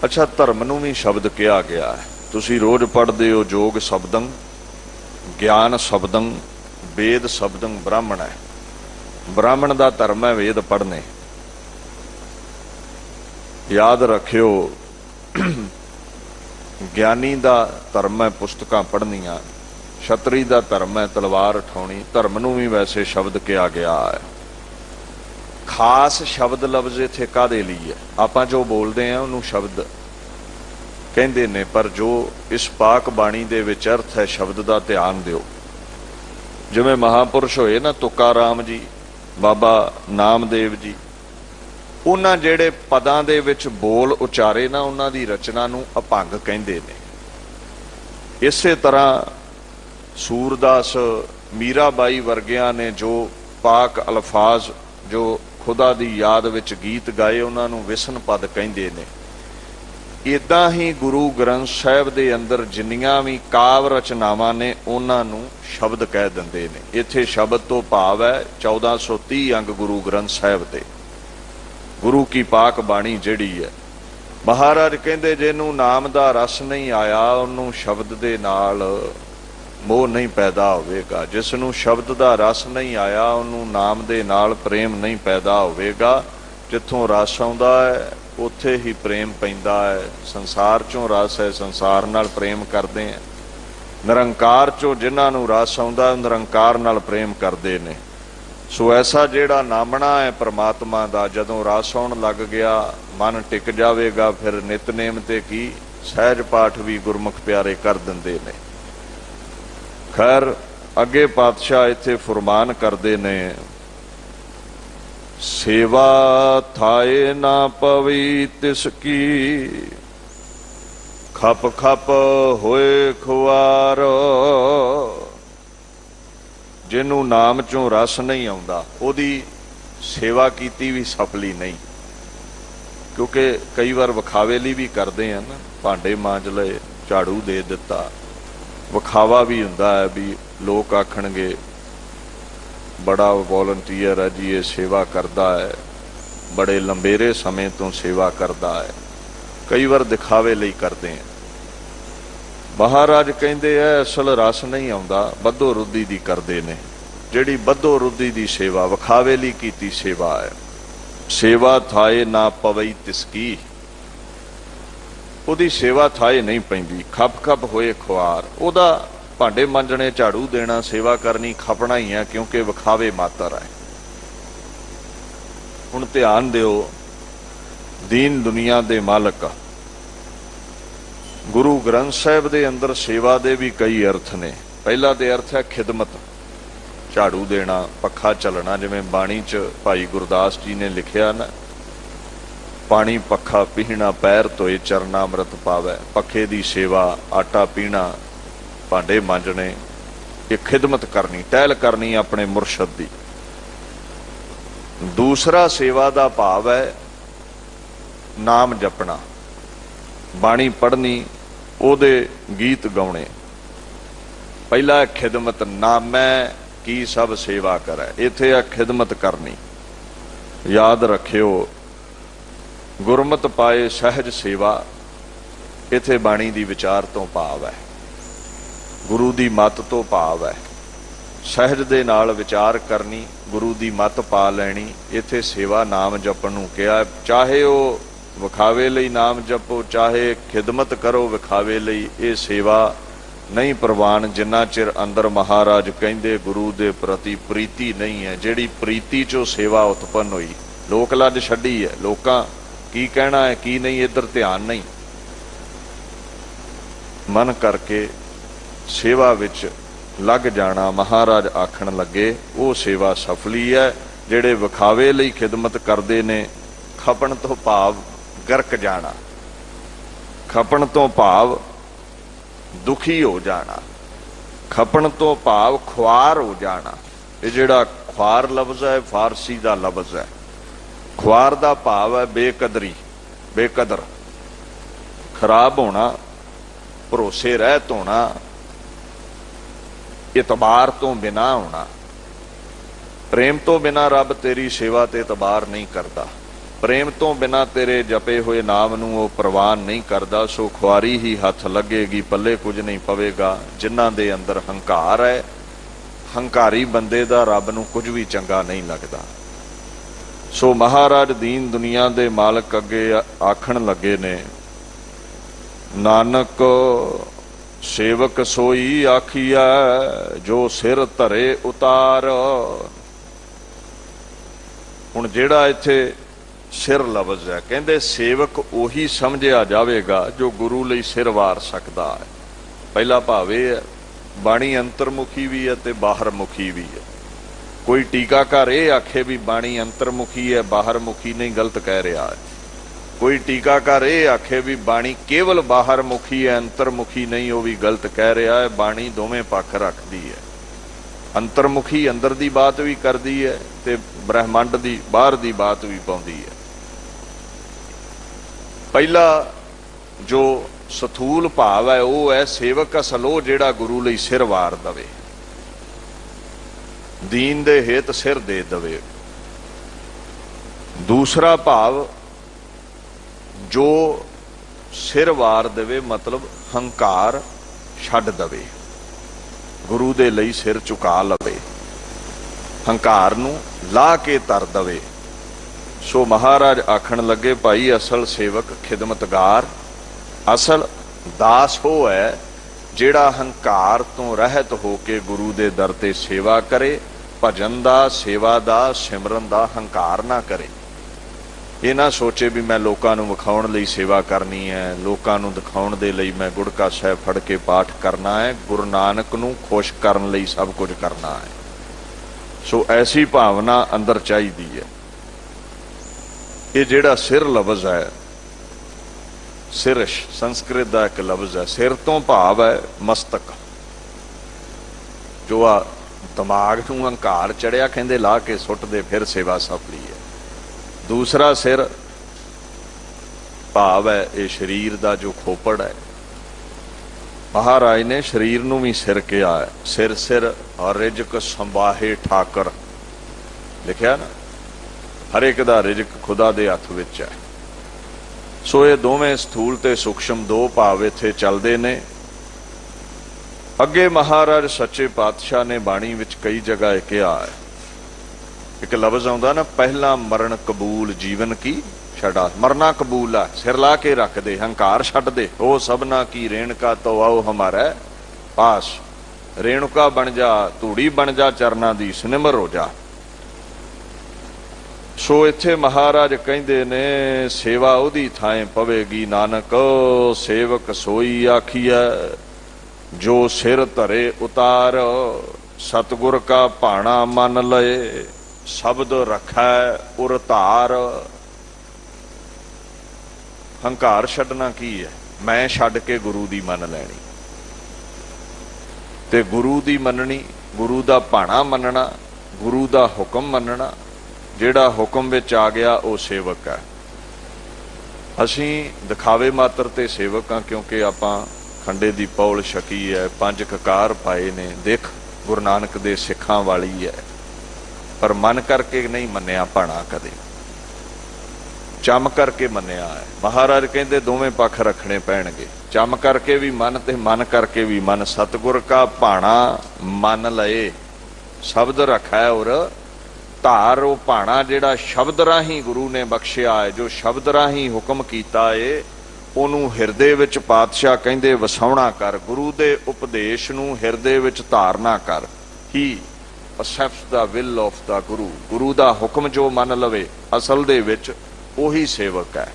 अच्छा, धर्म नूं भी शब्द कहा गया है। तुसी रोज पढ़ते हो जोग शब्दं, ज्ञान शब्दं, वेद शब्दं ब्राह्मण है। ब्राह्मण का धर्म है वेद पढ़ने। याद रखियो, ज्ञानी का धर्म है पुस्तकां पढ़नियां, छतरी का धर्म है तलवार उठाउणी। धर्म नूं भी वैसे शब्द कहा गया है। खास शब्द लफ्ज इत्थे काहदे लई है? आपां जो बोलते हैं उन्होंने शब्द कहते ने, पर जो इस पाक बाणी दे विच अर्थ है शब्द का ध्यान दिओ। जिवें महापुरुष होए ना तुकाराम जी, बाबा नामदेव जी, उन्हां जेड़े पदां दे विच बोल उचारे ना, उन्हां दी रचना नूं अभंग कहंदे ने। इसे तरह सूरदास, मीराबाई वर्गियां ने जो पाक अल्फाज जो खुदा दी याद विच गीत गाए, उन्हां नूं विसन पद कहंदे ने। इदां ही गुरु ग्रंथ साहिब दे अंदर जिन्नियां भी काव रचनावां ने, उन्हां नूं शब्द कह दिंदे ने। इत्थे शब्द तो भाव है 1430 अंग गुरु ग्रंथ साहिब दे। गुरु की पाक बाणी जिहड़ी है, महाराज कहंदे जिहनूं नाम दा रस नहीं आया, उहनूं शब्द दे नाल मोह नहीं पैदा होवेगा। जिसनूं शब्द दा रस नहीं आया, उहनूं नाम दे नाल प्रेम नहीं पैदा होवेगा। जिथों रस आउंदा है उत्थे ही प्रेम पैंदा है। संसार चों रस है, संसार नाल प्रेम करदे हैं। निरंकार चों जिन्हां नूं रस आउंदा, निरंकार नाल प्रेम करदे ने। सो ऐसा जिहड़ा नामना है परमात्मा दा, जदों रस आउण लग गया, मन टिक जावेगा, फिर नितनेम ते की सहज पाठ भी गुरमुख प्यारे कर दिंदे ने। खैर, अगे पातशाह इत्थे फरमान करदे ने, सेवा थाए ना पवी तिसकी, खप खप होए खुआर। जिन्हों नाम चों रस नहीं आउंदा, ओदी सेवा कीती भी सफली नहीं। क्योंकि कई बार विखावे लई भी करते हैं ना, भांडे मांज लए, झाड़ू दे दिता, विखावा भी हुंदा है भी लोग आखणगे बड़ा वॉलंटियर है जी, ये सेवा करता है, बड़े लंबेरे समय तो सेवा करता है। कई बार दिखावे लई करते हैं। महाराज कहंदे है असल रस नहीं आउंदा, बद्धो रुद्धि दी करदे ने। जिहड़ी बद्धो रुद्धि दी सेवा, विखावे लई कीती सेवा है। सेवा थाए ना पवई तिसकी, ਉਹਦੀ सेवा थाए नहीं पैंदी। खप खप होए खुआर, ਉਹਦਾ भांडे मांजने, झाड़ू देना, सेवा करनी खपना ही है, क्योंकि विखावे मातर है। हुण ध्यान दिओ, दीन दुनिया दे मालक गुरु ग्रंथ साहिब दे अंदर सेवा दे भी कई अर्थ ने। पहला दे अर्थ है खिदमत, झाड़ू देना, पखा चलना। जिवें बाणी च भाई गुरदास जी ने लिखिया ना, पानी पखा पीना, पैर धोए चरना अमृत पावै। पखे दी सेवा, आटा पीना, भांडे मांजने, ये खिदमत करनी, टहल करनी अपने मुरशद दी। दूसरा सेवा दा भाव है नाम जपना, बाणी पढ़नी, ओदे गीत गाउणे। पहला है खिदमत, नामै की सब सेवा करे। इत्थे है खिदमत करनी। याद रखियो, गुरमत पाए सहज सेवा, इत्थे बाणी दी विचार तो भाव है, गुरु दी मत तो भाव है। सहज दे नाल विचार करनी, गुरु दी मत पा लैनी। इत्थे सेवा नाम जपण नूं कहा। चाहे वो विखावे लई नाम जपो, चाहे खिदमत करो विखावे लई, ये सेवा नहीं प्रवान जिन्ना चिर अंदर महाराज कहंदे गुरु दे प्रति प्रीति नहीं है। जिहड़ी प्रीति चो सेवा उत्पन्न हुई, लोक लज छड्डी है, लोकां की कहना है की नहीं, इधर ध्यान नहीं। मन करके सेवा विच लग जाना, महाराज आखण लगे वो सेवा सफली है। जिहड़े विखावे लई खिदमत करदे ने, खपण तो भाव गर्क जाना, खपण तो भाव दुखी हो जाना, खपण तो भाव खुआर हो जाना। ये जिहड़ा खुआर लफ्ज़ है फारसी का लफ्ज़ है। खुआर का भाव है बेकदरी, बेकदर, खराब होना, भरोसे रहत होना, ਇਤਬਾਰ ਤੋਂ ਬਿਨਾਂ ਹੋਣਾ। ਪ੍ਰੇਮ ਤੋਂ ਬਿਨਾਂ ਰੱਬ ਤੇਰੀ ਸੇਵਾ ਤੇ ਇਤਬਾਰ ਨਹੀਂ ਕਰਦਾ। ਪ੍ਰੇਮ ਤੋਂ ਬਿਨਾਂ ਤੇਰੇ ਜਪੇ ਹੋਏ ਨਾਮ ਨੂੰ ਉਹ ਪ੍ਰਵਾਨ ਨਹੀਂ ਕਰਦਾ। ਸੋ ਖੁਆਰੀ ਹੀ ਹੱਥ ਲੱਗੇਗੀ, ਪੱਲੇ ਕੁਝ ਨਹੀਂ ਪਵੇਗਾ। ਜਿਨ੍ਹਾਂ ਦੇ ਅੰਦਰ ਹੰਕਾਰ ਹੈ, ਹੰਕਾਰੀ ਬੰਦੇ ਦਾ ਰੱਬ ਨੂੰ ਕੁਝ ਵੀ ਚੰਗਾ ਨਹੀਂ ਲੱਗਦਾ। ਸੋ ਮਹਾਰਾਜ ਦੀਨ ਦੁਨੀਆ ਦੇ ਮਾਲਕ ਅੱਗੇ ਆਖਣ ਲੱਗੇ ਨੇ, ਨਾਨਕ ਸੇਵਕ ਸੋਈ ਆਖੀਐ ਜੋ ਸਿਰ ਧਰੇ ਉਤਾਰ। ਹੁਣ ਜਿਹੜਾ ਇੱਥੇ ਸਿਰ ਲਫ਼ਜ਼ ਹੈ, ਕਹਿੰਦੇ ਸੇਵਕ ਉਹੀ ਸਮਝਿਆ ਜਾਵੇਗਾ ਜੋ ਗੁਰੂ ਲਈ ਸਿਰ ਵਾਰ ਸਕਦਾ ਹੈ। ਪਹਿਲਾ ਭਾਵ ਇਹ ਹੈ, ਬਾਣੀ ਅੰਤਰਮੁਖੀ ਵੀ ਹੈ ਤੇ ਬਾਹਰਮੁਖੀ ਵੀ ਹੈ। ਕੋਈ ਟੀਕਾਕਾਰ ਇਹ ਆਖੇ ਵੀ ਬਾਣੀ ਅੰਤਰਮੁਖੀ ਹੈ ਬਾਹਰਮੁਖੀ ਨਹੀਂ, ਗਲਤ ਕਹਿ ਰਿਹਾ ਹੈ। ਕੋਈ ਟੀਕਾਕਾਰ ਇਹ ਆਖੇ ਵੀ ਬਾਣੀ ਕੇਵਲ ਬਾਹਰਮੁਖੀ ਹੈ ਅੰਤਰਮੁਖੀ ਨਹੀਂ, ਉਹ ਵੀ ਗਲਤ ਕਹਿ ਰਿਹਾ ਹੈ। ਬਾਣੀ ਦੋਵੇਂ ਪੱਖ ਰੱਖਦੀ ਹੈ। ਅੰਤਰਮੁਖੀ ਅੰਦਰ ਦੀ ਬਾਤ ਵੀ ਕਰਦੀ ਹੈ ਤੇ ਬ੍ਰਹਿਮੰਡ ਦੀ ਬਾਹਰ ਦੀ ਬਾਤ ਵੀ ਪਾਉਂਦੀ ਹੈ। ਪਹਿਲਾ ਜੋ ਸਥੂਲ ਭਾਵ ਹੈ ਉਹ ਹੈ ਸੇਵਕ ਅਸਲ ਉਹ ਜਿਹੜਾ ਗੁਰੂ ਲਈ ਸਿਰ ਵਾਰ ਦਵੇ, ਦੀਨ ਦੇ ਹੇਤ ਸਿਰ ਦੇ ਦਵੇ। ਦੂਸਰਾ ਭਾਵ ਜੋ ਸਿਰ ਵਾਰ ਦੇਵੇ ਮਤਲਬ ਹੰਕਾਰ ਛੱਡ ਦਵੇ, ਗੁਰੂ ਦੇ ਲਈ ਸਿਰ ਝੁਕਾ ਲਵੇ, ਹੰਕਾਰ ਨੂੰ ਲਾ ਕੇ ਧਰ ਦਵੇ। ਸੋ ਮਹਾਰਾਜ ਆਖਣ ਲੱਗੇ, ਭਾਈ ਅਸਲ ਸੇਵਕ ਖਿਦਮਤਗਾਰ, ਅਸਲ ਦਾਸ ਉਹ ਹੈ ਜਿਹੜਾ ਹੰਕਾਰ ਤੋਂ ਰਹਿਤ ਹੋ ਕੇ ਗੁਰੂ ਦੇ ਦਰ ਤੇ ਸੇਵਾ ਕਰੇ। ਭਜਨ ਦਾ, ਸੇਵਾ ਦਾ, ਸਿਮਰਨ ਦਾ ਹੰਕਾਰ ਨਾ ਕਰੇ। ਇਹ ਨਾ ਸੋਚੇ ਵੀ ਮੈਂ ਲੋਕਾਂ ਨੂੰ ਵਿਖਾਉਣ ਲਈ ਸੇਵਾ ਕਰਨੀ ਹੈ, ਲੋਕਾਂ ਨੂੰ ਦਿਖਾਉਣ ਦੇ ਲਈ ਮੈਂ ਗੁੜਕਾ ਸਾਹਿਬ ਫੜ ਕੇ ਪਾਠ ਕਰਨਾ ਹੈ। ਗੁਰੂ ਨਾਨਕ ਨੂੰ ਖੁਸ਼ ਕਰਨ ਲਈ ਸਭ ਕੁਝ ਕਰਨਾ ਹੈ। ਸੋ ਐਸੀ ਭਾਵਨਾ ਅੰਦਰ ਚਾਹੀਦੀ ਹੈ। ਇਹ ਜਿਹੜਾ ਸਿਰ ਲਫ਼ਜ਼ ਹੈ, ਸਿਰਸ਼ ਸੰਸਕ੍ਰਿਤ ਦਾ ਇੱਕ ਲਫ਼ਜ਼ ਹੈ। ਸਿਰ ਤੋਂ ਭਾਵ ਹੈ ਮਸਤਕ। ਜੋ ਆ ਦਿਮਾਗ ਨੂੰ ਹੰਕਾਰ ਚੜਿਆ, ਕਹਿੰਦੇ ਲਾ ਕੇ ਸੁੱਟ ਦੇ ਫਿਰ ਸੇਵਾ ਸਫਲੀ ਹੈ। ਦੂਸਰਾ ਸਿਰ ਭਾਵ ਹੈ ਇਹ ਸਰੀਰ ਦਾ ਜੋ ਖੋਪੜ ਹੈ। ਮਹਾਰਾਜ ਨੇ ਸਰੀਰ ਨੂੰ ਵੀ ਸਿਰ ਕਿਹਾ ਹੈ। ਸਿਰ ਸਿਰ ਰਿਜਕ ਸੰਭਾਹੇ ਠਾਕਰ ਲਿਖਿਆ ਨਾ, ਹਰ ਇੱਕ ਦਾ ਰਿਜਕ ਖੁਦਾ ਦੇ ਹੱਥ ਵਿੱਚ ਹੈ। ਸੋ ਇਹ ਦੋਵੇਂ ਸਥੂਲ ਤੇ ਸੂਖਸ਼ਮ ਦੋ ਭਾਵ ਇੱਥੇ ਚੱਲਦੇ ਨੇ। ਅੱਗੇ ਮਹਾਰਾਜ ਸੱਚੇ ਪਾਤਸ਼ਾਹ ਨੇ ਬਾਣੀ ਵਿੱਚ ਕਈ ਜਗ੍ਹਾ ਇਹ ਕਿਹਾ ਹੈ। ਇੱਕ ਲਫ਼ਜ਼ ਆਉਂਦਾ ਨਾ, ਪਹਿਲਾ ਮਰਨ ਕਬੂਲ ਜੀਵਨ ਕੀ ਛੜਾ। ਮਰਨਾ ਕਬੂਲ ਆ, ਸਿਰ ਲਾ ਕੇ ਰੱਖ ਦੇ, ਹੰਕਾਰ ਛੱਡ ਦੇ। ਉਹ ਸਭਨਾ ਕੀ ਰੇਣਕਾ ਤੋਂ ਆਓ ਹਮਾਰਾ ਪਾਸ। ਰੇਣੁਕਾ ਬਣ ਜਾ, ਧੂੜੀ ਬਣ ਜਾ, ਚਰਨਾਂ ਦੀ ਸਨਿਮਰ ਹੋ ਜਾ। ਸੋ ਇੱਥੇ ਮਹਾਰਾਜ ਕਹਿੰਦੇ ਨੇ ਸੇਵਾ ਉਹਦੀ ਥਾਂ ਪਵੇਗੀ। ਨਾਨਕ ਸੇਵਕ ਸੋਈ ਆਖੀਐ ਜੋ ਸਿਰ ਧਰੇ ਉਤਾਰ। ਸਤਿਗੁਰ ਕਾ ਭਾਣਾ ਮੰਨ ਲਏ ਸ਼ਬਦ ਰੱਖੈ ਉਰ ਧਾਰ। ਹੰਕਾਰ ਛੱਡਣਾ ਕੀ ਹੈ? ਮੈਂ ਛੱਡ ਕੇ ਗੁਰੂ ਦੀ ਮੰਨ ਲੈਣੀ ਤੇ ਗੁਰੂ ਦੀ ਮੰਨਣੀ, ਗੁਰੂ ਦਾ ਭਾਣਾ ਮੰਨਣਾ, ਗੁਰੂ ਦਾ ਹੁਕਮ ਮੰਨਣਾ। ਜਿਹੜਾ ਹੁਕਮ ਵਿੱਚ ਆ ਗਿਆ ਉਹ ਸੇਵਕ ਹੈ। ਅਸੀਂ ਦਿਖਾਵੇ ਮਾਤਰ ਤੇ ਸੇਵਕ ਹਾਂ, ਕਿਉਂਕਿ ਆਪਾਂ ਖੰਡੇ ਦੀ ਪੌਲ ਛਕੀ ਹੈ, 5 ਕਕਾਰ ਪਾਏ ਨੇ, ਦਿੱਖ ਗੁਰੂ ਨਾਨਕ ਦੇ ਸਿੱਖਾਂ ਵਾਲੀ ਹੈ। ਪਰ ਮਨ ਕਰਕੇ ਨਹੀਂ ਮੰਨਿਆ ਭਾਣਾ, ਕਦੇ ਚੰਮ ਕਰਕੇ ਮੰਨਿਆ ਹੈ। ਮਹਾਰਾਜ ਕਹਿੰਦੇ ਦੋਵੇਂ ਪੱਖ ਰੱਖਣੇ ਪੈਣਗੇ, ਚੰਮ ਕਰਕੇ ਵੀ ਮਨ ਤੇ ਮਨ ਕਰਕੇ ਵੀ ਮਨ। ਸਤਿਗੁਰ ਕਾ ਭਾਣਾ ਮੰਨ ਲਏ ਸ਼ਬਦ ਰੱਖਿਆ ਔਰ ਧਾਰ। ਉਹ ਭਾਣਾ ਜਿਹੜਾ ਸ਼ਬਦ ਰਾਹੀਂ ਗੁਰੂ ਨੇ ਬਖਸ਼ਿਆ ਹੈ, ਜੋ ਸ਼ਬਦ ਰਾਹੀਂ ਹੁਕਮ ਕੀਤਾ ਏ, ਉਹਨੂੰ ਹਿਰਦੇ ਵਿੱਚ ਪਾਤਸ਼ਾਹ ਕਹਿੰਦੇ ਵਸਾਉਣਾ ਕਰ। ਗੁਰੂ ਦੇ ਉਪਦੇਸ਼ ਨੂੰ ਹਿਰਦੇ ਵਿੱਚ ਧਾਰਨਾ ਕਰ। ਹੀ accepts the will of the ਗੁਰੂ। ਗੁਰੂ ਦਾ ਹੁਕਮ ਜੋ ਮੰਨ ਲਵੇ ਅਸਲ ਦੇ ਵਿੱਚ ਉਹੀ ਸੇਵਕ ਹੈ।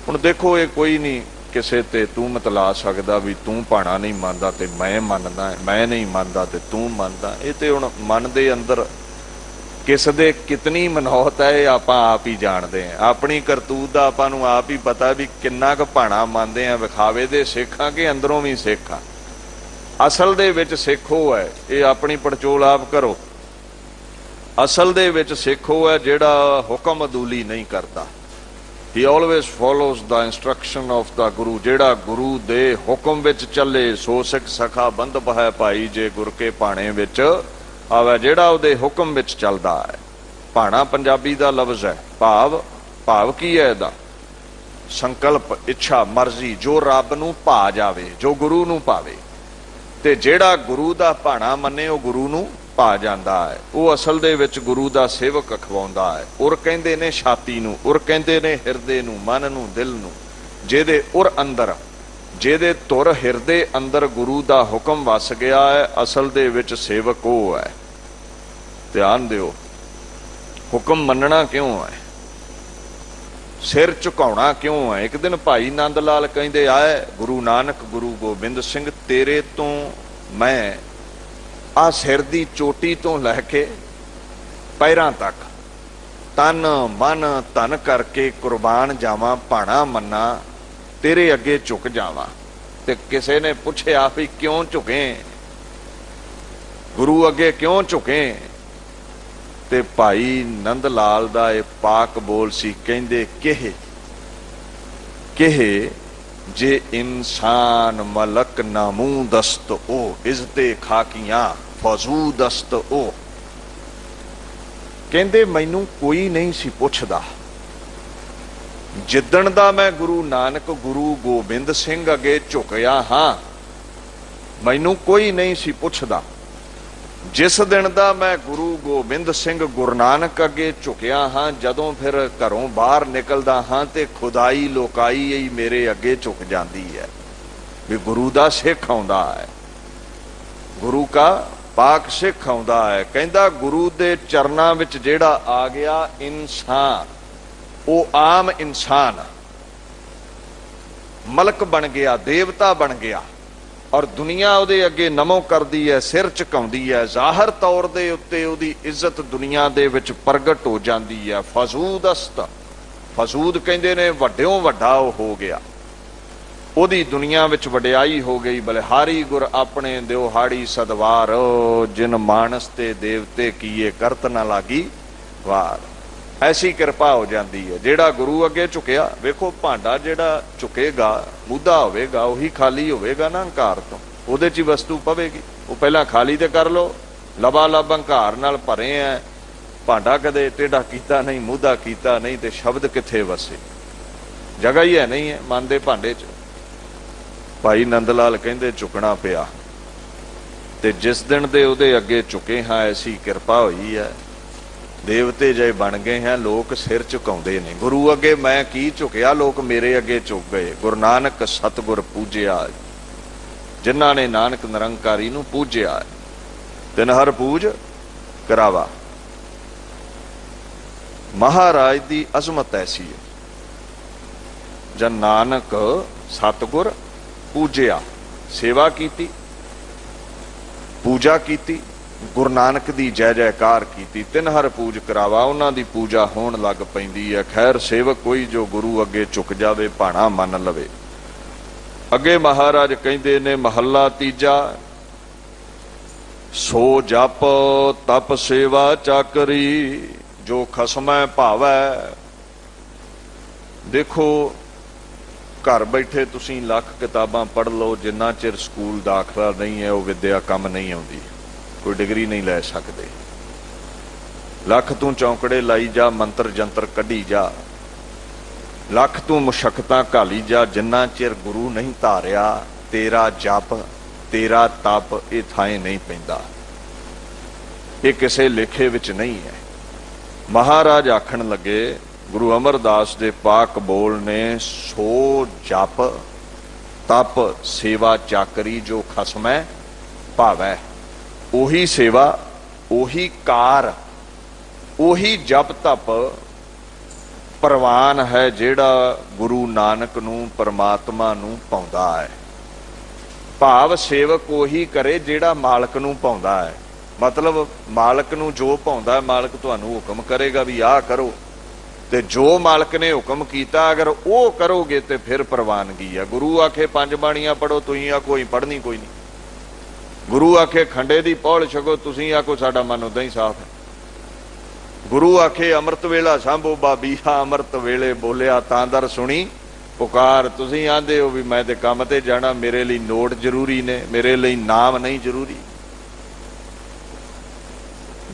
ਹੁਣ ਦੇਖੋ, ਇਹ ਕੋਈ ਨਹੀਂ ਕਿਸੇ ਤੇ ਤੂੰ ਮਤਲਾ ਸਕਦਾ ਵੀ ਤੂੰ ਭਾਣਾ ਨਹੀਂ ਮੰਨਦਾ ਤੇ ਮੈਂ ਮੰਨਦਾ, ਮੈਂ ਨਹੀਂ ਮੰਨਦਾ ਤੇ ਤੂੰ ਮੰਨਦਾ। ਇਹ ਤੇ ਹੁਣ ਮਨ ਦੇ ਅੰਦਰ ਕਿਸ ਦੇ ਕਿਤਨੀ ਮਨੌਤ ਹੈ ਇਹ ਆਪਾਂ ਆਪ ਹੀ ਜਾਣਦੇ ਹਾਂ। ਆਪਣੀ ਕਰਤੂਤ ਦਾ ਆਪਾਂ ਨੂੰ ਆਪ ਹੀ ਪਤਾ ਵੀ ਕਿੰਨਾ ਕੁ ਭਾਣਾ ਮੰਨਦੇ ਆ। ਵਿਖਾਵੇ ਦੇ ਸਿੱਖ ਆ ਕਿ ਅੰਦਰੋਂ ਵੀ ਸਿੱਖ ਆ। ਅਸਲ ਦੇ ਵਿੱਚ ਸਿੱਖ ਉਹ ਹੈ, ਇਹ ਆਪਣੀ ਪੜਚੋਲ ਆਪ ਕਰੋ। ਅਸਲ ਦੇ ਵਿੱਚ ਸਿੱਖ ਉਹ ਹੈ ਜਿਹੜਾ ਹੁਕਮ ਅਦੂਲੀ ਨਹੀਂ ਕਰਦਾ। He always follows the instruction of the Guru. ਜਿਹੜਾ ਗੁਰੂ ਦੇ ਹੁਕਮ ਵਿੱਚ ਚੱਲੇ ਸੋ ਸਿੱਖ ਸਖਾ ਬੰਧਪ ਹੈ ਭਾਈ, ਜੇ ਗੁਰ ਕੇ ਭਾਣੇ ਵਿੱਚ ਆਵੇ। ਜਿਹੜਾ ਉਹਦੇ ਹੁਕਮ ਵਿੱਚ ਚੱਲਦਾ ਹੈ। ਭਾਣਾ ਪੰਜਾਬੀ ਦਾ ਲਫ਼ਜ਼ ਹੈ। ਭਾਵ ਕੀ ਹੈ ਇਹਦਾ? ਸੰਕਲਪ, ਇੱਛਾ, ਮਰਜ਼ੀ, ਜੋ ਰੱਬ ਨੂੰ ਭਾ ਜਾਵੇ, ਜੋ ਗੁਰੂ ਨੂੰ ਭਾਵੇ। ਤੇ ਜਿਹੜਾ ਗੁਰੂ ਦਾ ਭਾਣਾ ਮੰਨੇ ਉਹ ਗੁਰੂ ਨੂੰ ਭਾ ਜਾਂਦਾ ਹੈ। ਉਹ ਅਸਲ ਦੇ ਵਿੱਚ ਗੁਰੂ ਦਾ ਸੇਵਕ ਅਖਵਾਉਂਦਾ ਹੈ। ਉਰ ਕਹਿੰਦੇ ਨੇ ਛਾਤੀ ਨੂੰ, ਉਰ ਕਹਿੰਦੇ ਨੇ ਹਿਰਦੇ ਨੂੰ, ਮਨ ਨੂੰ, ਦਿਲ ਨੂੰ। ਜਿਹਦੇ ਉਰ ਅੰਦਰ, ਜਿਹਦੇ ਧੁਰ ਹਿਰਦੇ ਅੰਦਰ ਗੁਰੂ ਦਾ ਹੁਕਮ ਵਸ ਗਿਆ ਹੈ, ਅਸਲ ਦੇ ਵਿੱਚ ਸੇਵਕ ਉਹ ਹੈ। ਧਿਆਨ ਦਿਓ, ਹੁਕਮ ਮੰਨਣਾ ਕਿਉਂ ਹੈ? ਸਿਰ ਝੁਕਾਉਣਾ ਕਿਉਂ ਹੈ? ਇੱਕ ਦਿਨ ਭਾਈ ਨੰਦ ਲਾਲ ਕਹਿੰਦੇ ਆਏ, ਗੁਰੂ ਨਾਨਕ, ਗੁਰੂ ਗੋਬਿੰਦ ਸਿੰਘ, ਤੇਰੇ ਤੋਂ ਮੈਂ ਆ ਸਿਰ ਦੀ ਚੋਟੀ ਤੋਂ ਲੈ ਕੇ ਪੈਰਾਂ ਤੱਕ ਤਨ ਮਨ ਧਨ ਕਰਕੇ ਕੁਰਬਾਨ ਜਾਵਾਂ, ਭਾਣਾ ਮੰਨਾ, ਤੇਰੇ ਅੱਗੇ ਝੁਕ ਜਾਵਾਂ। ਤੇ ਕਿਸੇ ਨੇ ਪੁੱਛਿਆ ਵੀ ਕਿਉਂ ਝੁਕੇ, ਗੁਰੂ ਅੱਗੇ ਕਿਉਂ ਝੁਕੇ? ਤੇ ਭਾਈ ਨੰਦ ਲਾਲ ਦਾ ਇਹ ਪਾਕ ਬੋਲ ਸੀ, ਕਹਿੰਦੇ ਕਿਹ ਜੇ ਇਨਸਾਨ ਮਲਕ ਨਾਮੂ ਦਸਤ ਉਹ, ਇਜ਼ਤੇ ਖਾਕੀਆਂ ਫਜ਼ੂ ਦਸਤ ਉਹ। ਕਹਿੰਦੇ ਮੈਨੂੰ ਕੋਈ ਨਹੀਂ ਸੀ ਪੁੱਛਦਾ, ਜਿੱਦਣ ਦਾ ਮੈਂ ਗੁਰੂ ਨਾਨਕ, ਗੁਰੂ ਗੋਬਿੰਦ ਸਿੰਘ ਅੱਗੇ ਝੁਕਿਆ ਹਾਂ, ਮੈਨੂੰ ਕੋਈ ਨਹੀਂ ਸੀ ਪੁੱਛਦਾ। ਜਿਸ ਦਿਨ ਦਾ ਮੈਂ ਗੁਰੂ ਗੋਬਿੰਦ ਸਿੰਘ, ਗੁਰੂ ਨਾਨਕ ਅੱਗੇ ਝੁਕਿਆ ਹਾਂ, ਜਦੋਂ ਫਿਰ ਘਰੋਂ ਬਾਹਰ ਨਿਕਲਦਾ ਹਾਂ ਤੇ ਖੁਦਾਈ ਲੋਕਾਈ ਹੀ ਮੇਰੇ ਅੱਗੇ ਝੁਕ ਜਾਂਦੀ ਹੈ ਵੀ ਗੁਰੂ ਦਾ ਸਿੱਖ ਆਉਂਦਾ ਹੈ, ਗੁਰੂ ਕਾ ਪਾਕ ਸਿੱਖ ਆਉਂਦਾ ਹੈ। ਕਹਿੰਦਾ ਗੁਰੂ ਦੇ ਚਰਨਾਂ ਵਿੱਚ ਜਿਹੜਾ ਆ ਗਿਆ ਇਨਸਾਨ, ਉਹ ਆਮ ਇਨਸਾਨ ਮਲਕ ਬਣ ਗਿਆ, ਦੇਵਤਾ ਬਣ ਗਿਆ, ਔਰ ਦੁਨੀਆ ਉਹਦੇ ਅੱਗੇ ਨਮੋ ਕਰਦੀ ਹੈ, ਸਿਰ ਝੁਕਾਉਂਦੀ ਹੈ। ਜ਼ਾਹਰ ਤੌਰ ਦੇ ਉੱਤੇ ਉਹਦੀ ਇੱਜ਼ਤ ਦੁਨੀਆ ਦੇ ਵਿੱਚ ਪ੍ਰਗਟ ਹੋ ਜਾਂਦੀ ਹੈ। ਫਜ਼ੂਦਸਤ, ਫਜ਼ੂਦ ਕਹਿੰਦੇ ਨੇ ਵੱਡਿਓਂ ਵੱਡਾ ਉਹ ਹੋ ਗਿਆ, ਉਹਦੀ ਦੁਨੀਆ ਵਿੱਚ ਵਡਿਆਈ ਹੋ ਗਈ। ਬਲਿਹਾਰੀ ਗੁਰ ਆਪਣੇ ਦਿਉਹਾੜੀ ਸਦਵਾਰ, ਜਿਨ ਮਾਨਸ ਤੇ ਦੇਵਤੇ ਕੀਏ ਕਰਤ ਨਾ ਲਾਗੀ ਵਾਰ। ਐਸੀ ਕਿਰਪਾ ਹੋ ਜਾਂਦੀ ਹੈ। ਜਿਹੜਾ ਗੁਰੂ ਅੱਗੇ ਝੁਕਿਆ, ਵੇਖੋ ਭਾਂਡਾ ਜਿਹੜਾ ਝੁਕੇਗਾ, ਮੁੱਦਾ ਹੋਵੇਗਾ, ਉਹੀ ਖਾਲੀ ਹੋਵੇਗਾ ਨਾ ਹੰਕਾਰ ਤੋਂ, ਉਹਦੇ 'ਚ ਹੀ ਵਸਤੂ ਪਵੇਗੀ। ਉਹ ਪਹਿਲਾਂ ਖਾਲੀ ਤੇ ਕਰ ਲੋ, ਲਬਾ ਲਬ ਹੰਕਾਰ ਨਾਲ ਭਰੇ ਐ, ਭਾਂਡਾ ਕਦੇ ਟੇਢਾ ਕੀਤਾ ਨਹੀਂ, ਮੁੱਦਾ ਕੀਤਾ ਨਹੀਂ, ਤੇ ਸ਼ਬਦ ਕਿੱਥੇ ਵਸੇ? ਜਗ੍ਹਾ ਹੀ ਹੈ ਨਹੀਂ ਹੈ ਮਨ ਦੇ ਭਾਂਡੇ 'ਚ। ਭਾਈ ਨੰਦ ਲਾਲ ਕਹਿੰਦੇ ਝੁਕਣਾ ਪਿਆ, ਤੇ ਜਿਸ ਦਿਨ ਦੇ ਉਹਦੇ ਅੱਗੇ ਝੁਕੇ ਹਾਂ, ਐਸੀ ਕਿਰਪਾ ਹੋਈ ਹੈ, ਦੇਵਤੇ ਜੇ ਬਣ ਗਏ ਹੈ। ਲੋਕ ਸਿਰ ਝੁਕਾਉਂਦੇ ਨੇ ਗੁਰੂ ਅੱਗੇ। ਮੈਂ ਕੀ ਝੁਕਿਆ, ਲੋਕ ਮੇਰੇ ਅੱਗੇ ਝੁਕ ਗਏ। ਗੁਰੂ ਨਾਨਕ ਸਤਿਗੁਰ ਪੂਜਿਆ, ਜਿਨ੍ਹਾਂ ਨੇ ਨਾਨਕ ਨਿਰੰਕਾਰੀ ਨੂੰ ਪੂਜਿਆ, ਤਿਨ ਹਰ ਪੂਜ ਕਰਾਵਾ। ਮਹਾਰਾਜ ਦੀ ਅਜ਼ਮਤ ਐਸੀ ਹੈ, ਜਦ ਨਾਨਕ ਸਤਿਗੁਰ ਪੂਜਿਆ, ਸੇਵਾ ਕੀਤੀ, ਪੂਜਾ ਕੀਤੀ, ਗੁਰੂ ਨਾਨਕ ਦੀ ਜੈ ਜੈਕਾਰ ਕੀਤੀ, ਤਿੰਨ ਹਰ ਪੂਜ ਕਰਾਵਾ। ਉਹਨਾਂ ਦੀ ਪੂਜਾ ਹੋਣ ਲੱਗ ਪੈਂਦੀ ਹੈ। ਖੈਰ ਸੇਵਕ ਕੋਈ ਜੋ ਗੁਰੂ ਅੱਗੇ ਝੁਕ ਜਾਵੇ, ਭਾਣਾ ਮੰਨ ਲਵੇ। ਅੱਗੇ ਮਹਾਰਾਜ ਕਹਿੰਦੇ ਨੇ, ਮਹੱਲਾ ਤੀਜਾ, ਸੋ ਜਪ ਤਪ ਸੇਵਾ ਚਾਕਰੀ, ਜੋ ਖਸਮੈ ਭਾਵੈ। ਦੇਖੋ, ਘਰ ਬੈਠੇ ਤੁਸੀਂ ਲੱਖ ਕਿਤਾਬਾਂ ਪੜ੍ਹ ਲਓ, ਜਿੰਨਾ ਚਿਰ ਸਕੂਲ ਦਾਖਲਾ ਨਹੀਂ ਹੈ ਉਹ ਵਿਦਿਆ ਕੰਮ ਨਹੀਂ ਆਉਂਦੀ, ਕੋਈ ਡਿਗਰੀ ਨਹੀਂ ਲੈ ਸਕਦੇ। ਲੱਖ ਤੂੰ ਚੌਂਕੜੇ ਲਾਈ ਜਾ, ਮੰਤਰ ਜੰਤਰ ਕੱਢੀ ਜਾ, ਲੱਖ ਤੂੰ ਮੁਸ਼ੱਕਤਾਂ ਘਾਲੀ ਜਾ, ਜਿੰਨਾ ਚਿਰ ਗੁਰੂ ਨਹੀਂ ਧਾਰਿਆ, ਤੇਰਾ ਜਪ, ਤੇਰਾ ਤਪ ਇਹ ਥਾਂ ਨਹੀਂ ਪੈਂਦਾ। ਇਹ ਕਿਸੇ ਲੇਖੇ ਵਿੱਚ ਨਹੀਂ ਹੈ। ਮਹਾਰਾਜ ਆਖਣ ਲੱਗੇ, ਗੁਰੂ ਅਮਰਦਾਸ ਦੇ ਪਾਕ ਬੋਲ ਨੇ, ਸੋ ਜਪ ਤਪ ਸੇਵਾ ਚਾਕਰੀ, ਜੋ ਖਸਮੈ ਭਾਵੈ। ਉਹੀ ਸੇਵਾ, ਉਹੀ ਕਾਰ, ਉਹੀ ਜਪ ਤਪ ਪ੍ਰਵਾਨ ਹੈ ਜਿਹੜਾ ਗੁਰੂ ਨਾਨਕ ਨੂੰ, ਪਰਮਾਤਮਾ ਨੂੰ ਪਾਉਂਦਾ ਹੈ। ਭਾਵ ਸੇਵਕ ਉਹੀ ਕਰੇ ਜਿਹੜਾ ਮਾਲਕ ਨੂੰ ਪਾਉਂਦਾ ਹੈ। ਮਤਲਬ ਮਾਲਕ ਨੂੰ ਜੋ ਪਾਉਂਦਾ, ਮਾਲਕ ਤੁਹਾਨੂੰ ਹੁਕਮ ਕਰੇਗਾ ਵੀ ਆਹ ਕਰੋ, ਤੇ ਜੋ ਮਾਲਕ ਨੇ ਹੁਕਮ ਕੀਤਾ ਅਗਰ ਉਹ ਕਰੋਗੇ ਤੇ ਫਿਰ ਪ੍ਰਵਾਨਗੀ ਹੈ। ਗੁਰੂ ਆਖੇ 5 ਬਾਣੀਆਂ ਪੜੋ, ਤੁਸੀਂ ਆਖੋ ਪੜ੍ਹਨੀ ਕੋਈ ਨਹੀਂ। ਗੁਰੂ ਆਖੇ ਖੰਡੇ ਦੀ ਪੌਲ ਛਕੋ, ਤੁਸੀਂ ਆਖੋ ਸਾਡਾ ਮਨ ਉਦਾਂ ਹੀ ਸਾਫ਼ ਹੈ। गुरु आखे अमृत वेला सांभो बाबीहा अमृत वेले बोलिया तां दर सुनी पुकार। तुसीं आंदे हो भी मैं ते काम ते जाना, मेरे लिए नोट जरूरी ने, मेरे लिए नाम नहीं जरूरी।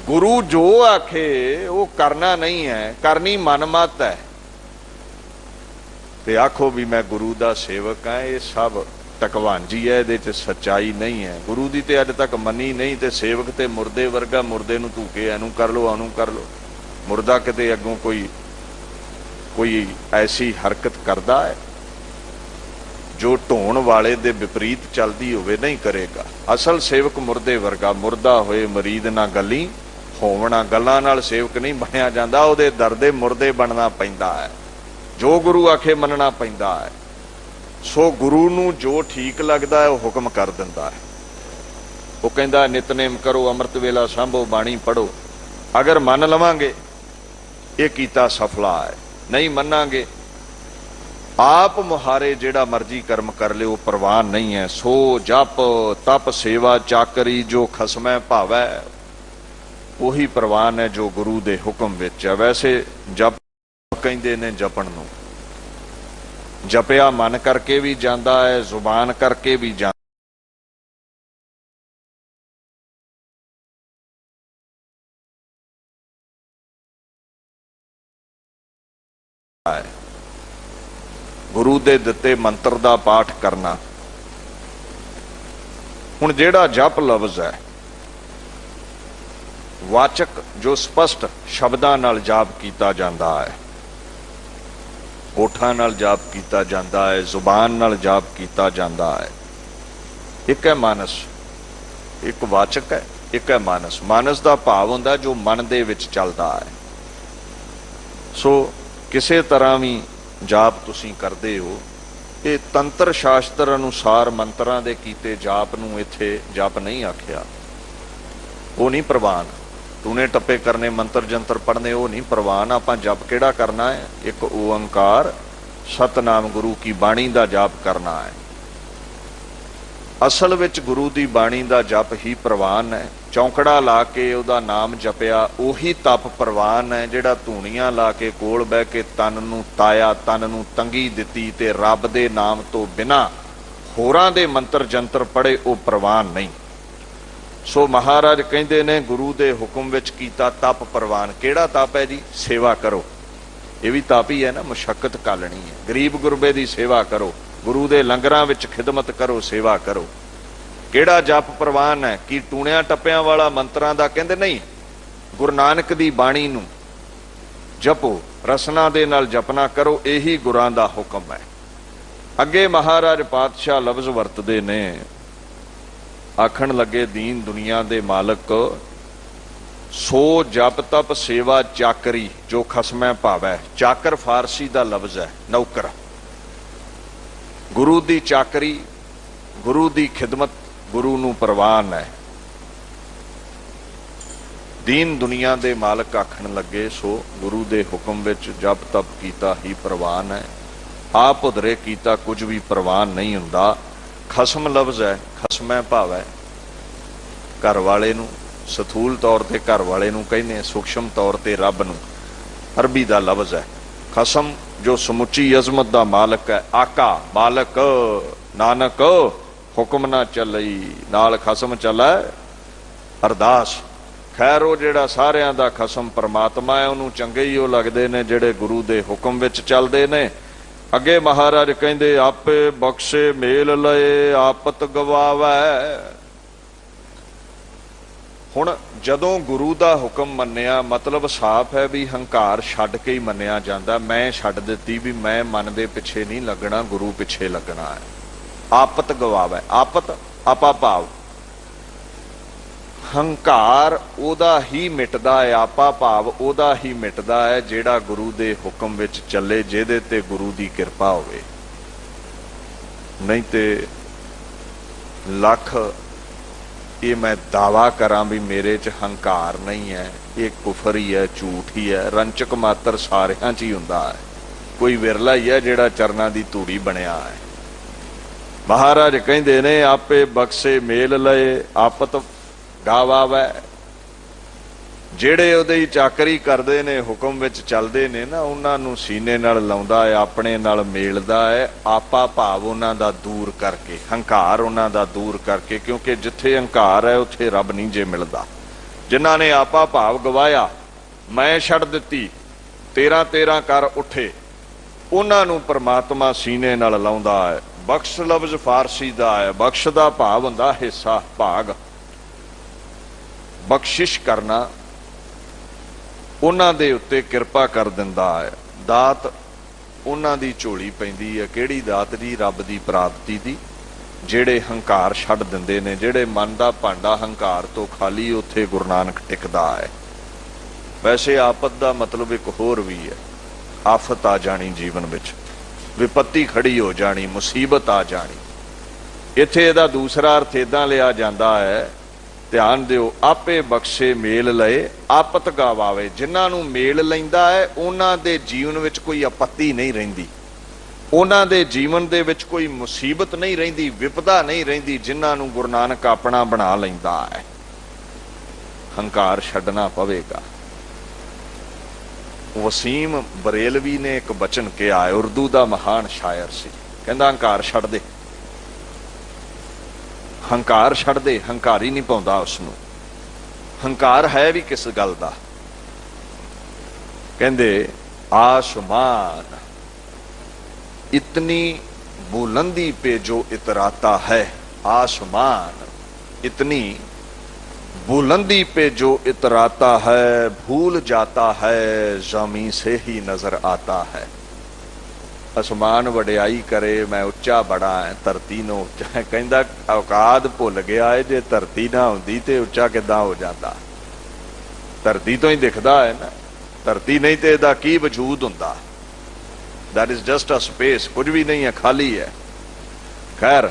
गुरु जो आखे वो करना नहीं है, करनी मनमत है। ते आखो भी मैं गुरु दा सेवक हाँ, ये सब टकवांजी है, ये सच्चाई नहीं है। गुरु दी ते अज तक मनी नहीं, ते सेवक ते मुर्दे वर्गा, मुर्दे नूं धूके एनू कर लो ओनू कर लो। मुर्दा किते अगों कोई ऐसी हरकत करता है जो ढोण वाले दे विपरीत चलती होवे नहीं करेगा। असल सेवक मुर्दे वर्गा, मुर्दा होए मरीद ना गली होवना, गल्लां नाल सेवक नहीं बनया जांदा, उहदे दर दे मुर्दे बनना पैंदा है। जो गुरु आखे मनना पैंदा है। सो गुरु नूं जो ठीक लगदा है वो हुक्म कर दिंदा है। वो कहंदा नितनेम करो, अमृत वेला सांभो, बाणी पढ़ो। अगर मन लवांगे ये कीता सफला है, नहीं मनांगे आप मुहारे जेड़ा मर्जी कर्म कर ले, वो प्रवान नहीं है। सो जप तप सेवा चाकरी जो खसमै भावै, वही प्रवान है जो गुरु दे हुक्म विच है। वैसे जप कहंदे ने जपण नूं, जपिया मन करके भी जांदा है, जुबान करके भी जांदा है। गुरु दे दिते मंत्र दा पाठ करना। हुण जेड़ा जप लफ्ज है, वाचक जो स्पष्ट शब्दां नाल जाप कीता जांदा है, होठां नाल जाप कीता जांदा है, जुबान नाल जाप कीता जांदा है। एक है मानस, एक वाचक है, एक है मानस। मानस दा भाव हुंदा जो मन दे विच चलदा है। सो किसी तरह भी जाप तुसीं करदे हो, ये तंत्र शास्त्र अनुसार मंत्रां दे कीते जाप नूं इत्थे जप नहीं आखिया। वो नहीं प्रवान। टूने टप्पे करने, मंत्र जंत्र पढ़ने, वो नहीं प्रवान। आपां जप किहड़ा करना है? एक ओंकार सतनाम गुरु की बाणी दा जाप करना है। असल विच गुरु दी बाणी दा जप ही प्रवान है। चौंकड़ा ला के उहदा नाम जपिया उही तप प्रवान है, जिहड़ा धूणियां ला के कोल बह के तन नूं ताया, तन नूं तंगी दित्ती ते रब दे नाम तो बिना होरां दे मंत्र जंत्र पढ़े, वो प्रवान नहीं। सो महाराज कहंदे ने गुरु दे हुक्म विच कीता तप प्रवान। किहड़ा तप है जी? सेवा करो। ये भी तप ही है ना, मुशक्कत कालनी है। गरीब गुरबे दी सेवा करो, गुरु दे लंगरां विच खिदमत करो, सेवा करो। किहड़ा जप प्रवान है? कि टूणियां टप्पियां वाला मंत्रां दा कहंदे नहीं, गुरु नानक दी बाणी नूं जपो, रसना दे नाल जपना करो, यही गुरां दा हुक्म है। अगे महाराज पातशाह लफ्ज वरतदे ने, आखण लगे दीन दुनिया दे मालक, सो जप तप सेवा चाकरी जो खसमै भावै। चाकर फारसी दा लफ्ज है, नौकर। गुरु दी चाकरी, गुरु दी खिदमत गुरु नूं प्रवान है। दीन दुनिया दे मालक आखण लगे, सो गुरु दे हुक्म विच जप तप कीता ही प्रवान है। आप उधरे कीता कुछ भी प्रवान नहीं हुंदा। खसम लफ्ज है, खसमै भावै। घर वाले नूं सथूल तौर ते घर वाले नूं कहने, सूक्ष्म तौर ते रब नूं। अरबी दा लफ्ज है खसम, जो समुची अजमत दा मालक है। आका मालक नानक हुक्म ना चलई, नाल खसम चलै अरदास। खैर वो जिहड़ा सारियां दा खसम परमात्मा है, उहनूं चंगे ही वो लगदे ने जिहड़े गुरु दे हुक्म विच चलदे ने। अगे महाराज कहंदे, आपे बख्शे मेल लए आपत गवावै। हुण जदों गुरु दा हुक्म मन्निया, मतलब साफ है भी हंकार छड्ड के ही मन्निया जांदा। मैं छड्ड दित्ती भी मैं मन दे पिछे नहीं लगना, गुरु पिछे लगना है। आपत गवावै, आपत आपा भाव, हंकार ओदा ही मिटदा है, आपा भाव ओदा ही मिटदा है जेड़ा गुरु दे हुक्म विच चले, जिहदे ते गुरु दी किरपा होवे। नहीं ते लख ये मैं दावा करा भी मेरे च हंकार नहीं है, ये कुफर ही है, झूठ ही है। रंचक मात्र सारियां च ही हुंदा है, कोई विरला ही है जिहड़ा चरना दी धूड़ी बनिया है। महाराज कहंदे ने, आपे बख्शे मेल लए आपत गावावै। ਜਿਹੜੇ ਉਹਦੇ ਹੀ ਚਾਕਰੀ ਕਰਦੇ ਨੇ, ਹੁਕਮ ਵਿੱਚ ਚੱਲਦੇ ਨੇ ਨਾ, ਉਹਨਾਂ ਨੂੰ ਸੀਨੇ ਨਾਲ ਲਾਉਂਦਾ ਹੈ, ਆਪਣੇ ਨਾਲ ਮੇਲਦਾ ਹੈ, ਆਪਾ ਭਾਵ ਉਹਨਾਂ ਦਾ ਦੂਰ ਕਰਕੇ, ਹੰਕਾਰ ਉਹਨਾਂ ਦਾ ਦੂਰ ਕਰਕੇ। ਕਿਉਂਕਿ ਜਿੱਥੇ ਹੰਕਾਰ ਹੈ ਉੱਥੇ ਰੱਬ ਨਹੀਂ ਜੇ ਮਿਲਦਾ। ਜਿਨ੍ਹਾਂ ਨੇ ਆਪਾ ਭਾਵ ਗਵਾਇਆ, ਮੈਂ ਛੱਡ ਦਿੱਤੀ, ਤੇਰਾ ਤੇਰਾ ਕਰ ਉੱਠੇ, ਉਹਨਾਂ ਨੂੰ ਪਰਮਾਤਮਾ ਸੀਨੇ ਨਾਲ ਲਾਉਂਦਾ ਹੈ। ਬਖਸ਼ ਲਫ਼ਜ਼ ਫਾਰਸੀ ਦਾ ਹੈ, ਬਖਸ਼ ਦਾ ਭਾਵ ਹੁੰਦਾ ਹਿੱਸਾ, ਭਾਗ, ਬਖਸ਼ਿਸ਼ ਕਰਨਾ। ਉਹਨਾਂ ਦੇ ਉੱਤੇ ਕਿਰਪਾ ਕਰ ਦਿੰਦਾ ਹੈ। ਦਾਤ ਉਹਨਾਂ ਦੀ ਝੋਲੀ ਪੈਂਦੀ ਹੈ। ਕਿਹੜੀ ਦਾਤ ਦੀ? ਰੱਬ ਦੀ ਪ੍ਰਾਪਤੀ ਦੀ। ਜਿਹੜੇ ਹੰਕਾਰ ਛੱਡ ਦਿੰਦੇ ਨੇ, ਜਿਹੜੇ ਮਨ ਦਾ ਭਾਂਡਾ ਹੰਕਾਰ ਤੋਂ ਖਾਲੀ, ਉੱਥੇ ਗੁਰੂ ਨਾਨਕ ਟਿਕਦਾ ਹੈ। ਵੈਸੇ ਆਫਤ ਦਾ ਮਤਲਬ ਇੱਕ ਹੋਰ ਵੀ ਹੈ, ਆਫਤ ਆ ਜਾਣੀ ਜੀਵਨ ਵਿੱਚ, ਵਿਪੱਤੀ ਖੜੀ ਹੋ ਜਾਣੀ, ਮੁਸੀਬਤ ਆ ਜਾਣੀ। ਇੱਥੇ ਇਹਦਾ ਦੂਸਰਾ ਅਰਥ ਏਦਾਂ ਲਿਆ ਜਾਂਦਾ ਹੈ, ਧਿਆਨ ਦਿਓ, ਆਪੇ ਬਖਸ਼ੇ ਮੇਲ ਲਏ ਆਪਤ ਗਵਾਵੇ। ਜਿਨ੍ਹਾਂ ਨੂੰ ਮੇਲ ਲੈਂਦਾ ਹੈ ਉਹਨਾਂ ਦੇ ਜੀਵਨ ਵਿੱਚ ਕੋਈ ਆਪੱਤੀ ਨਹੀਂ ਰਹਿੰਦੀ, ਉਹਨਾਂ ਦੇ ਜੀਵਨ ਦੇ ਵਿੱਚ ਕੋਈ ਮੁਸੀਬਤ ਨਹੀਂ ਰਹਿੰਦੀ, ਵਿਪਦਾ ਨਹੀਂ ਰਹਿੰਦੀ। ਜਿਨ੍ਹਾਂ ਨੂੰ ਗੁਰੂ ਨਾਨਕ ਆਪਣਾ ਬਣਾ ਲੈਂਦਾ ਹੈ। ਹੰਕਾਰ ਛੱਡਣਾ ਪਵੇਗਾ। ਵਸੀਮ ਬਰੇਲਵੀ ਨੇ ਇੱਕ ਬਚਨ ਕਿਹਾ ਹੈ, ਉਰਦੂ ਦਾ ਮਹਾਨ ਸ਼ਾਇਰ ਸੀ, ਕਹਿੰਦਾ ਹੰਕਾਰ ਛੱਡ ਦੇ, ਹੰਕਾਰ ਛੱਡ ਦੇ। ਹੰਕਾਰੀ ਨਹੀਂ ਪਾਉਂਦਾ ਉਸਨੂੰ। ਹੰਕਾਰ ਹੈ ਵੀ ਕਿਸ ਗੱਲ ਦਾ? ਕਹਿੰਦੇ ਆਸਮਾਨ इतनी बुलंदी पे जो इतराता है, आसमान इतनी बुलंदी पे जो इतराता है, भूल जाता है ज़मीं से ही नजर आता है। आसमान वडियाई करे, मैं उच्चा बड़ा है, धरती नो उच्चा है। कहता औकात भुल गया है, जे धरती ना होंदी ते उच्चा किदां हो जाता? धरती तो ही दिखदा है ना, धरती नहीं तो इहदा की वजूद हुंदा? That is just a space, कुछ भी नहीं है, खाली है। खैर,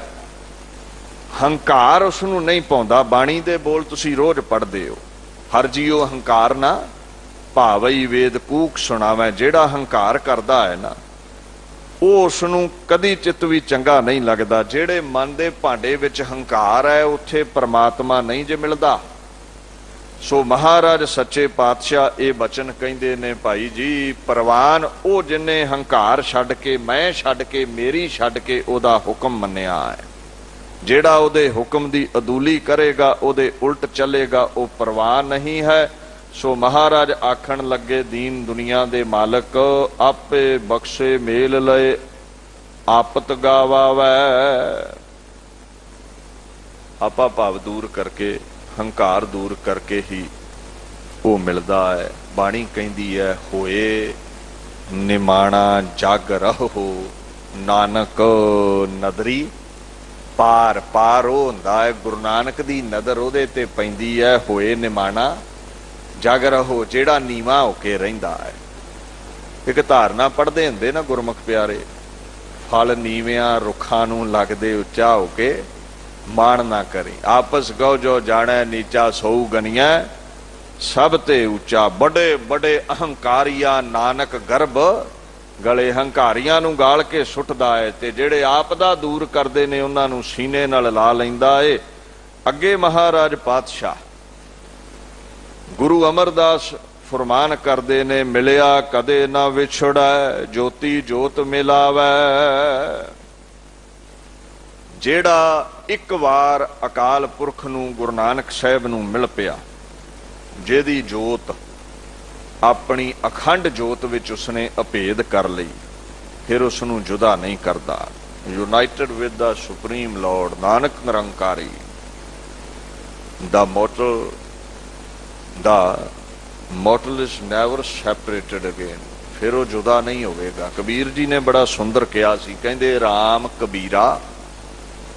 हंकार उसनूं नहीं पाउंदा। बाणी दे बोल तुसीं रोज पढ़दे हो, हर जीओ हंकार ना भावई वेद कूक सुणावै। जिहड़ा हंकार करदा है ना, ਉਹ ਉਸਨੂੰ ਕਦੀ ਚਿੱਤ ਵੀ ਚੰਗਾ ਨਹੀਂ ਲੱਗਦਾ। ਜਿਹੜੇ ਮਨ ਦੇ ਭਾਂਡੇ ਵਿੱਚ ਹੰਕਾਰ ਹੈ, ਉੱਥੇ ਪਰਮਾਤਮਾ ਨਹੀਂ ਜੇ ਮਿਲਦਾ। ਸੋ ਮਹਾਰਾਜ ਸੱਚੇ ਪਾਤਸ਼ਾਹ ਇਹ ਬਚਨ ਕਹਿੰਦੇ ਨੇ, ਭਾਈ ਜੀ, ਪ੍ਰਵਾਨ ਉਹ ਜਿਨੇ ਹੰਕਾਰ ਛੱਡ ਕੇ, ਮੈਂ ਛੱਡ ਕੇ, ਮੇਰੀ ਛੱਡ ਕੇ ਉਹਦਾ ਹੁਕਮ ਮੰਨਿਆ ਹੈ। ਜਿਹੜਾ ਉਹਦੇ ਹੁਕਮ ਦੀ ਅਦੂਲੀ ਕਰੇਗਾ, ਉਹਦੇ ਉਲਟ ਚੱਲੇਗਾ, ਉਹ ਪ੍ਰਵਾਨ ਨਹੀਂ ਹੈ। ਸੋ ਮਹਾਰਾਜ ਆਖਣ ਲੱਗੇ, ਦੀਨ ਦੁਨੀਆ ਦੇ ਮਾਲਕ, ਆਪੇ ਬਖਸ਼ੇ ਮੇਲ ਲਏ ਆਪਤ ਗਵਾਵੈ। ਆਪਾ ਭਾਵ ਦੂਰ ਕਰਕੇ, ਹੰਕਾਰ ਦੂਰ ਕਰਕੇ ਹੀ ਉਹ ਮਿਲਦਾ ਹੈ। ਬਾਣੀ ਕਹਿੰਦੀ ਹੈ, ਹੋਏ ਨਿਮਾਣਾ ਜਗ ਰਹੋ ਨਾਨਕ ਨਦਰੀ ਪਾਰ। ਪਾਰ ਉਹ ਹੁੰਦਾ ਹੈ, ਗੁਰੂ ਨਾਨਕ ਦੀ ਨਜ਼ਰ ਉਹਦੇ ਤੇ ਪੈਂਦੀ ਹੈ। ਹੋਏ ਨਿਮਾਣਾ ਜਗ ਰਹੋ, ਜਿਹੜਾ ਨੀਵਾਂ ਹੋ ਕੇ ਰਹਿੰਦਾ ਹੈ। ਇੱਕ ਧਾਰਨਾ ਪੜ੍ਹਦੇ ਹੁੰਦੇ ਨਾ ਗੁਰਮੁਖ ਪਿਆਰੇ, ਫਲ ਨੀਵਿਆਂ ਰੁੱਖਾਂ ਨੂੰ ਲੱਗਦੇ, ਉੱਚਾ ਹੋ ਕੇ ਮਾਣ ਨਾ ਕਰੀ। ਆਪਸ ਗਉ ਜੋ ਜਾਣੈ ਨੀਚਾ ਸੋਊ ਗਨੀਐ, ਸਭ ਤੇ ਉੱਚਾ। ਬੜੇ ਬੜੇ ਅਹੰਕਾਰੀਆ ਨਾਨਕ ਗਰਭ ਗਲੇ। ਹੰਕਾਰੀਆਂ ਨੂੰ ਗਾਲ ਕੇ ਸੁੱਟਦਾ ਹੈ, ਤੇ ਜਿਹੜੇ ਆਪ ਦਾ ਦੂਰ ਕਰਦੇ ਨੇ ਉਹਨਾਂ ਨੂੰ ਸੀਨੇ ਨਾਲ ਲਾ ਲੈਂਦਾ ਏ। ਅੱਗੇ ਮਹਾਰਾਜ ਪਾਤਸ਼ਾਹ ਗੁਰੂ ਅਮਰਦਾਸ ਫਰਮਾਨ ਕਰਦੇ ਨੇ, ਮਿਲਿਆ ਕਦੇ ਨਾ ਵਿਛੜੈ, ਜੋਤੀ ਜੋਤ ਮਿਲਾਵੈ। ਜਿਹੜਾ ਇੱਕ ਵਾਰ ਅਕਾਲ ਪੁਰਖ ਨੂੰ, ਗੁਰੂ ਨਾਨਕ ਸਾਹਿਬ ਨੂੰ ਮਿਲ ਪਿਆ, ਜਿਹਦੀ ਜੋਤ ਆਪਣੀ ਅਖੰਡ ਜੋਤ ਵਿੱਚ ਉਸਨੇ ਅਭੇਦ ਕਰ ਲਈ, ਫਿਰ ਉਸ ਨੂੰ ਜੁਦਾ ਨਹੀਂ ਕਰਦਾ। United with the supreme Lord, Nanak Nirankari, the mortal is never separated again। ਫਿਰ ਉਹ ਜੁਦਾ ਨਹੀਂ ਹੋਵੇਗਾ। ਕਬੀਰ ਜੀ ਨੇ ਬੜਾ ਸੁੰਦਰ ਕਿਹਾ ਸੀ, ਕਹਿੰਦੇ ਰਾਮ ਕਬੀਰਾ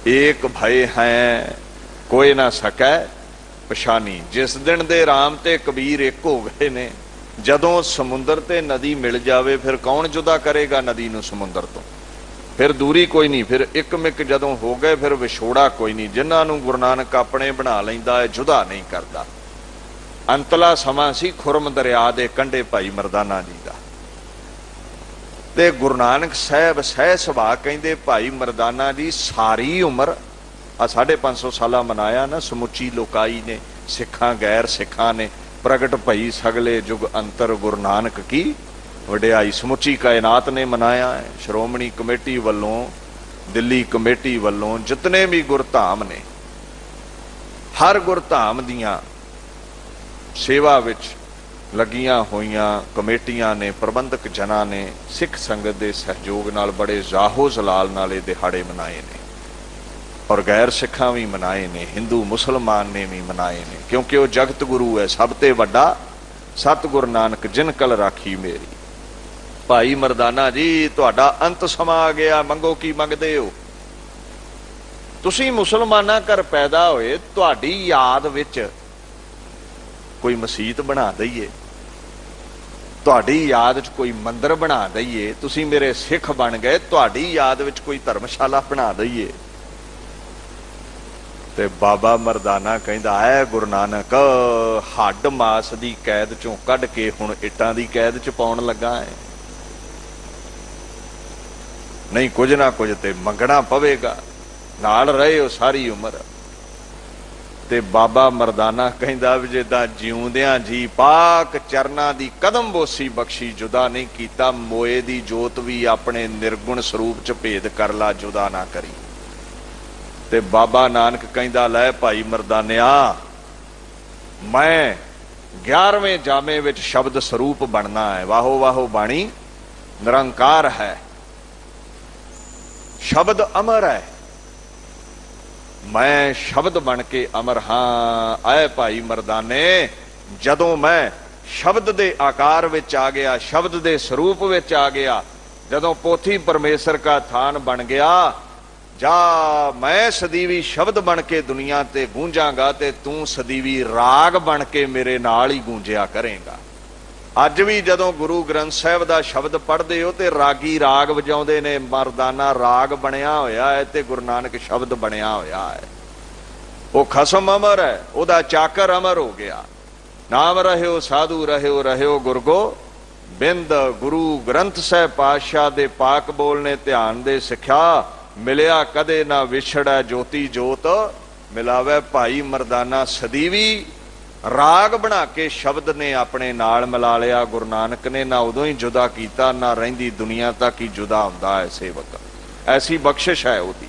ਏਕ ਭਏ ਹੈ, ਕੋਈ ਨਾ ਸਕੈ ਪਛਾਨੀ। ਜਿਸ ਦਿਨ ਦੇ ਰਾਮ ਤੇ ਕਬੀਰ ਇੱਕ ਹੋ ਗਏ ਨੇ, ਜਦੋਂ ਸਮੁੰਦਰ ਤੇ ਨਦੀ ਮਿਲ ਜਾਵੇ, ਫਿਰ ਕੌਣ ਜੁਦਾ ਕਰੇਗਾ ਨਦੀ ਨੂੰ ਸਮੁੰਦਰ ਤੋਂ? ਫਿਰ ਦੂਰੀ ਕੋਈ ਨਹੀਂ, ਫਿਰ ਇੱਕ ਮਿੱਕ ਜਦੋਂ ਹੋ ਗਏ, ਫਿਰ ਵਿਛੋੜਾ ਕੋਈ ਨਹੀਂ। ਜਿਨ੍ਹਾਂ ਨੂੰ ਗੁਰੂ ਨਾਨਕ ਆਪਣੇ ਬਣਾ ਲੈਂਦਾ ਹੈ, ਜੁਦਾ ਨਹੀਂ ਕਰਦਾ। ਅੰਤਲਾ ਸਮਾਂ ਸੀ ਖੁਰਮ ਦਰਿਆ ਦੇ ਕੰਢੇ ਭਾਈ ਮਰਦਾਨਾ ਜੀ ਦਾ, ਤੇ ਗੁਰੂ ਨਾਨਕ ਸਾਹਿਬ ਸਹਿ ਸੁਭਾ ਕਹਿੰਦੇ, ਭਾਈ ਮਰਦਾਨਾ ਜੀ ਸਾਰੀ ਉਮਰ ਆ 550 ਸਾਲਾ ਮਨਾਇਆ ਨਾ, ਸਮੁੱਚੀ ਲੋਕਾਈ ਨੇ, ਸਿੱਖਾਂ ਗੈਰ ਸਿੱਖਾਂ ਨੇ, प्रगट भई सगले जुग अंतर गुरु नानक की वडियाई। समुची कायनात ने मनाया है। श्रोमणी कमेटी वालों, दिल्ली कमेटी वालों, जितने भी गुरधाम ने, हर गुरधाम दियां सेवा विच लगियां होइयां कमेटियां ने, प्रबंधक जना ने सिख संगत के सहयोग नाल बड़े जाहो जलाल नाल ये दिहाड़े मनाए ने, और गैर सिखां भी मनाए ने, हिंदू मुसलमान ने भी मनाए ने, क्योंकि वह जगत गुरु है, सब ते वड्डा सतगुरु नानक जिन कल राखी मेरी। भाई मरदाना जी, तुहाडा अंत समा आ गया, मंगो की मंगदे हो? तुसीं मुसलमानां घर पैदा होए, तुहाडी याद विच कोई मसीत बना दईए, तुहाडी याद च कोई मंदिर बना दईए, तुसीं मेरे सिख बन गए, तुहाडी याद विच कोई धर्मशाला बना दईए। ते बाबा मरदाना कहंदा है, गुरु नानक हड्ड मास दी कैद चों कढ के हुण इटां दी कैद च पाउण लगा है। नहीं कुछ ना कुछ ते मंगना पवेगा, नाल रहे हो सारी उम्र। ते बाबा मरदाना कहंदा भी जिद्दां जिउंदियां जी पाक चरना दी कदम बोसी बख्शी, जुदा नहीं कीता, मोए दी जोत भी अपने निर्गुण स्वरूप च भेद कर ला, जुदा ना करी। ते बाबा नानक कहंदा, लै भाई मरदानिया, मैं 11वें जामे विच शब्द स्वरूप बनना है। वाहो वाहो बाणी निरंकार है, शब्द अमर है, मैं शब्द बन के अमर हाँ। आए भाई मरदाने, जदों मैं शब्द दे आकार विच आ गया, शब्द दे स्वरूप विच आ गया, जदों पोथी परमेश्वर का थान बन गया, जा मैं सदीवी शब्द बन के दुनिया ते गूंजांगा, ते तू सदीवी राग बन के मेरे नाल ही गूंजिया करेगा। अज भी जदों गुरु ग्रंथ साहिब दा शब्द पढ़दे हो ते रागी राग वजाउंदे ने, मरदाना राग बनया होया है ते गुरु नानक शब्द बनया होया है। वो खसम अमर है, ओदा चाकर अमर हो गया। नाम रहियो साधु रहियो, रहियो गुरगो बिंद। गुरु ग्रंथ साहिब पातशाह दे पाक बोल ने ध्यान दे सिखा, मिलिया कदे ना विछड़ा ज्योति जोत मिलावे। भाई मरदाना सदीवी राग बना के शब्द ने अपने नाल मिला लिया गुरु नानक ने, ना उदों ही जुदा कीता, ना रहिंदी दुनिया तक ही जुदा हुंदा है सेवक। ऐसी बख्शिश है उहदी।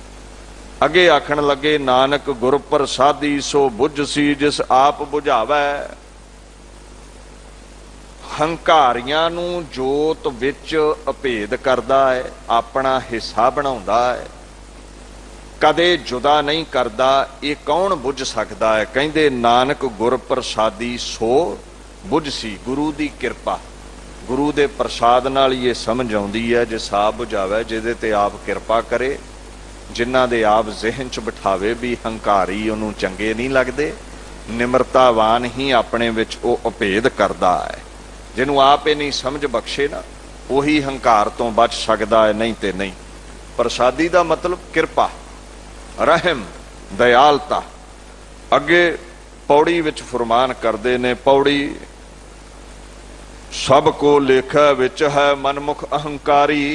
अगे आखण लगे, नानक गुर प्रसादी सो बुझ सी जिस आप बुझावै। हंकारियां नूं जोत विच अभेद करदा है, अपना हिस्सा बनाउंदा है, कदे जुदा नहीं करदा। ये कौन बुझ सकदा है? कहंदे नानक गुर प्रसादी सो बुझ सी। गुरु दी किरपा, गुरु दे प्रसाद नाल ये समझ आउंदी है, जिस आप बुझावे, जिहदे ते आप किरपा करे, जिन्हां दे आप जहन च बिठावे भी हंकारी उहनूं चंगे नहीं लगदे, निमरतावान ही अपने विच ओह अभेद करदा है। जिन्हों आप ये नहीं समझ बख्शे ना, उही हंकार तो बच सकदा है, नहीं ते नहीं। प्रसादी दा मतलब किरपा, रहम, दयालता। अगे पौड़ी विच फरमान करदे ने, पौड़ी सब को लेखा विच है मनमुख अहंकारी।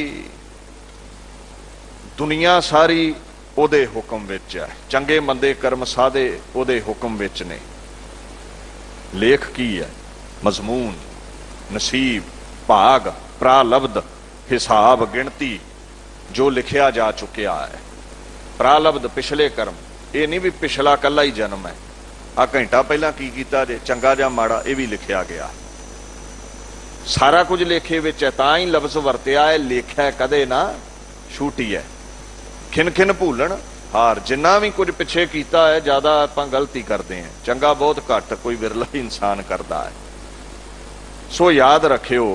दुनिया सारी ओदे हुक्म विच है, चंगे मंदे कर्म साधे ओदे हुक्म विच ने। लेख की है? मजमून, नसीब, भाग, प्रालब्ध, हिसाब, गिणती, जो लिखिया जा चुकिया है। प्रालब्ध पिछले कर्म, ये नहीं भी पिछला कला ही जन्म है, आ घंटा पहला की कीता जे, चंगा जा माड़ा, ये भी लिखिया गया। सारा कुछ लेखे विच है, तां ही लफ्ज वरतिया है, लेखा कदे ना छूटी है। खिन खिन भूलन हार, जिन्ना भी कुछ पिछे कीता है, ज्यादा आपां गलती करते हैं, चंगा बहुत घट कोई विरला ही इंसान करता है। सो याद रखियो,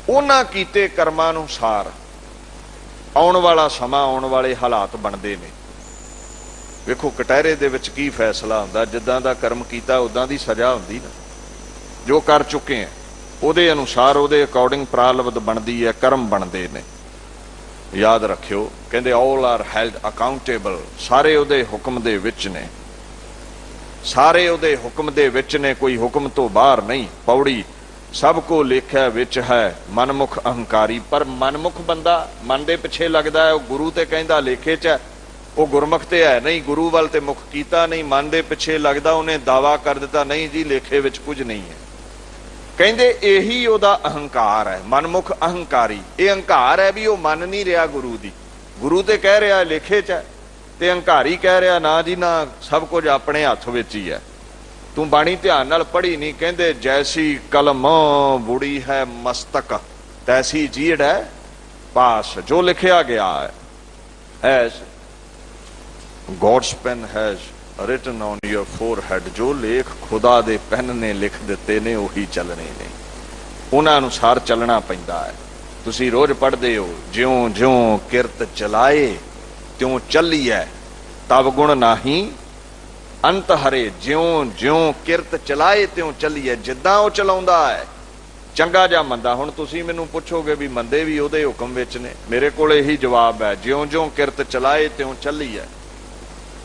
उन्हां कीते कर्मां अनुसार आउण वाला समा, आउण वाले हालात बनते हैं। वेखो कटहरे दे विच की फैसला हुंदा, जिद्दां दा कर्म कीता उदां दी सज़ा हुंदी ना। जो कर चुके हैं उहदे अनुसार, उहदे अकॉर्डिंग प्रालब्ध बनदी है, कर्म बनते हैं। याद रखियो, कहंदे ऑल आर हैल्ड अकाउंटेबल, सारे उहदे हुक्म दे विच ने, सारे उहदे हुक्म दे विच ने, कोई हुक्म तो बाहर नहीं। पौड़ी सब को लेखा विच है मनमुख अहंकारी। पर मनमुख बंदा मन दे पिछे लगदा है, गुरु ते कहंदा लेखे च है, ਉਹ ਗੁਰਮੁਖ ਤੇ ਹੈ ਨਹੀਂ, ਗੁਰੂ ਵੱਲ ਤੇ ਮੁਖ ਕੀਤਾ ਨਹੀਂ, ਮਨ ਦੇ ਪਿੱਛੇ ਲੱਗਦਾ ਉਹਨੇ ਦਾਵਾ ਕਰ ਦਿੱਤਾ, ਨਹੀਂ ਜੀ ਲੇਖੇ ਵਿੱਚ ਕੁਝ ਨਹੀਂ ਹੈ। ਕਹਿੰਦੇ ਇਹੀ ਉਹਦਾ ਅਹੰਕਾਰ ਹੈ, ਮਨਮੁਖ ਅਹੰਕਾਰੀ। ਇਹ ਅਹੰਕਾਰ ਹੈ ਵੀ ਉਹ ਮੰਨ ਨਹੀਂ ਰਿਹਾ ਗੁਰੂ ਦੀ। ਗੁਰੂ ਤੇ ਕਹਿ ਰਿਹਾ ਲੇਖੇ 'ਚ ਹੈ, ਤੇ ਅਹੰਕਾਰੀ ਕਹਿ ਰਿਹਾ ਨਾ ਜੀ ਨਾ, ਸਭ ਕੁਝ ਆਪਣੇ ਹੱਥ ਵਿੱਚ ਹੀ ਹੈ। ਤੂੰ ਬਾਣੀ ਧਿਆਨ ਨਾਲ ਪੜ੍ਹੀ ਨਹੀਂ। ਕਹਿੰਦੇ ਜੈਸੀ ਕਲਮ ਬੁੜੀ ਹੈ ਮਸਤਕ, ਤੈਸੀ ਜੀੜ ਹੈ ਪਾਸ। ਜੋ ਲਿਖਿਆ ਗਿਆ ਹੈ, S God's pen has written on your forehead, ਜੋ ਲੇਖ ਖੁਦਾ ਦੇ ਪੈਨ ਨੇ ਲਿਖ ਦਿੱਤੇ ਨੇ ਉਹੀ ਚੱਲਣੇ ਨੇ, ਉਹਨਾਂ ਅਨੁਸਾਰ ਚੱਲਣਾ ਪੈਂਦਾ ਹੈ। ਤੁਸੀਂ ਰੋਜ਼ ਪੜ੍ਹਦੇ ਹੋ, ਜਿਉਂ ਜਿਉਂ ਕਿਰਤ ਚਲਾਏ ਤਿਉਂ ਚੱਲੀਐ, ਤਬ ਗੁਣ ਨਾਹੀ ਅੰਤ ਹਰੇ। ਜਿਉਂ ਜਿਉਂ ਕਿਰਤ ਚਲਾਏ ਤਿਉਂ ਚੱਲੀਐ, ਜਿੱਦਾਂ ਉਹ ਚਲਾਉਂਦਾ ਹੈ, ਚੰਗਾ ਜਾਂ ਮੰਦਾ। ਹੁਣ ਤੁਸੀਂ ਮੈਨੂੰ ਪੁੱਛੋਗੇ ਵੀ ਮੰਦੇ ਵੀ ਉਹਦੇ ਹੁਕਮ ਵਿੱਚ ਨੇ, ਮੇਰੇ ਕੋਲ ਇਹੀ ਜਵਾਬ ਹੈ, ਜਿਉਂ ਜਿਉਂ ਕਿਰਤ ਚਲਾਏ ਤਿਉਂ ਚੱਲੀਐ,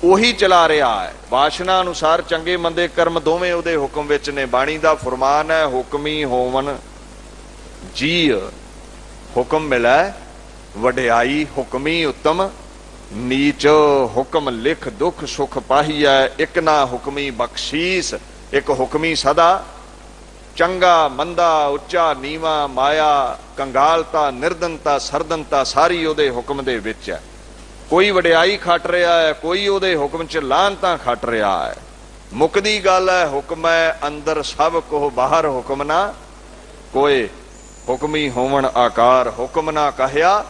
ਉਹੀ ਚਲਾ ਰਿਹਾ ਹੈ। ਵਾਸ਼ਨਾ ਅਨੁਸਾਰ ਚੰਗੇ ਮੰਦੇ ਕਰਮ ਦੋਵੇਂ ਉਹਦੇ ਹੁਕਮ ਵਿੱਚ ਨੇ। ਬਾਣੀ ਦਾ ਫਰਮਾਨ ਹੈ, ਹੁਕਮੀ ਹੋਵਨ ਜੀ ਹੁਕਮ ਮਿਲੈ ਵਡਿਆਈ, ਹੁਕਮੀ ਉੱਤਮ ਨੀਚ, ਹੁਕਮ ਲਿਖ ਦੁੱਖ ਸੁਖ ਪਾਹੀਐ, ਇੱਕ ਨਾ ਹੁਕਮੀ ਬਖਸ਼ੀਸ। ਇੱਕ ਹੁਕਮੀ ਸਦਾ ਚੰਗਾ ਮੰਦਾ ਉੱਚਾ ਨੀਵਾਂ, ਮਾਇਆ ਕੰਗਾਲਤਾ ਨਿਰਦਨਤਾ ਸਰਦਨਤਾ ਸਾਰੀ ਉਹਦੇ ਹੁਕਮ ਦੇ ਵਿੱਚ ਹੈ। ਕੋਈ ਵਡਿਆਈ ਖੱਟ ਰਿਹਾ ਹੈ, ਕੋਈ ਉਹਦੇ ਹੁਕਮ 'ਚ ਲਾਹਨਤਾਂ ਖੱਟ ਰਿਹਾ ਹੈ। ਮੁੱਕਦੀ ਗੱਲ ਹੈ, ਹੁਕਮ ਹੈ ਅੰਦਰ ਸਭ ਕੋ ਬਾਹਰ ਹੁਕਮ ਨਾ ਕੋਏ, ਹੁਕਮੀ ਹੋਵਣ ਆਕਾਰ ਹੁਕਮ ਨਾ ਕਹਿਆ।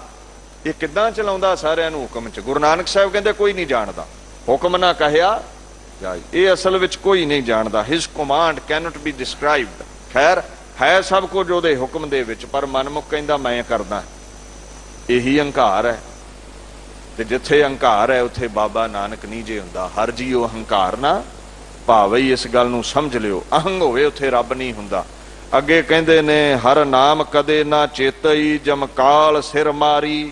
ਇਹ ਕਿੱਦਾਂ ਚਲਾਉਂਦਾ ਸਾਰਿਆਂ ਨੂੰ ਹੁਕਮ 'ਚ? ਗੁਰੂ ਨਾਨਕ ਸਾਹਿਬ ਕਹਿੰਦੇ ਕੋਈ ਨਹੀਂ ਜਾਣਦਾ, ਹੁਕਮ ਨਾ ਕਹਿਆ। ਇਹ ਅਸਲ ਵਿੱਚ ਕੋਈ ਨਹੀਂ ਜਾਣਦਾ। ਹਿਸ ਕਮਾਂਡ ਕੈਨੋਟ ਬੀ ਡਿਸਕ੍ਰਾਈਬਡ। ਖੈਰ ਹੈ ਸਭ ਕੁਝ ਉਹਦੇ ਹੁਕਮ ਦੇ ਵਿੱਚ, ਪਰ ਮਨਮੁਖ ਕਹਿੰਦਾ ਮੈਂ ਕਰਦਾ। ਇਹੀ ਹੰਕਾਰ ਹੈ, ਤੇ ਜਿੱਥੇ ਹੰਕਾਰ ਹੈ ਉੱਥੇ ਬਾਬਾ ਨਾਨਕ ਨਹੀਂ ਜੇ ਹੁੰਦਾ। ਹਰ ਜੀਓ ਹੰਕਾਰ ਨਾ ਭਾਵੇ, ਇਸ ਗੱਲ ਨੂੰ ਸਮਝ ਲਿਓ। ਅਹੰਗ ਹੋਵੇ ਉੱਥੇ ਰੱਬ ਨਹੀਂ ਹੁੰਦਾ। ਅੱਗੇ ਕਹਿੰਦੇ ਨੇ ਹਰ ਨਾਮ ਕਦੇ ਨਾ ਚੇਤਈ, ਜਮਕਾਲ ਸਿਰ ਮਾਰੀ।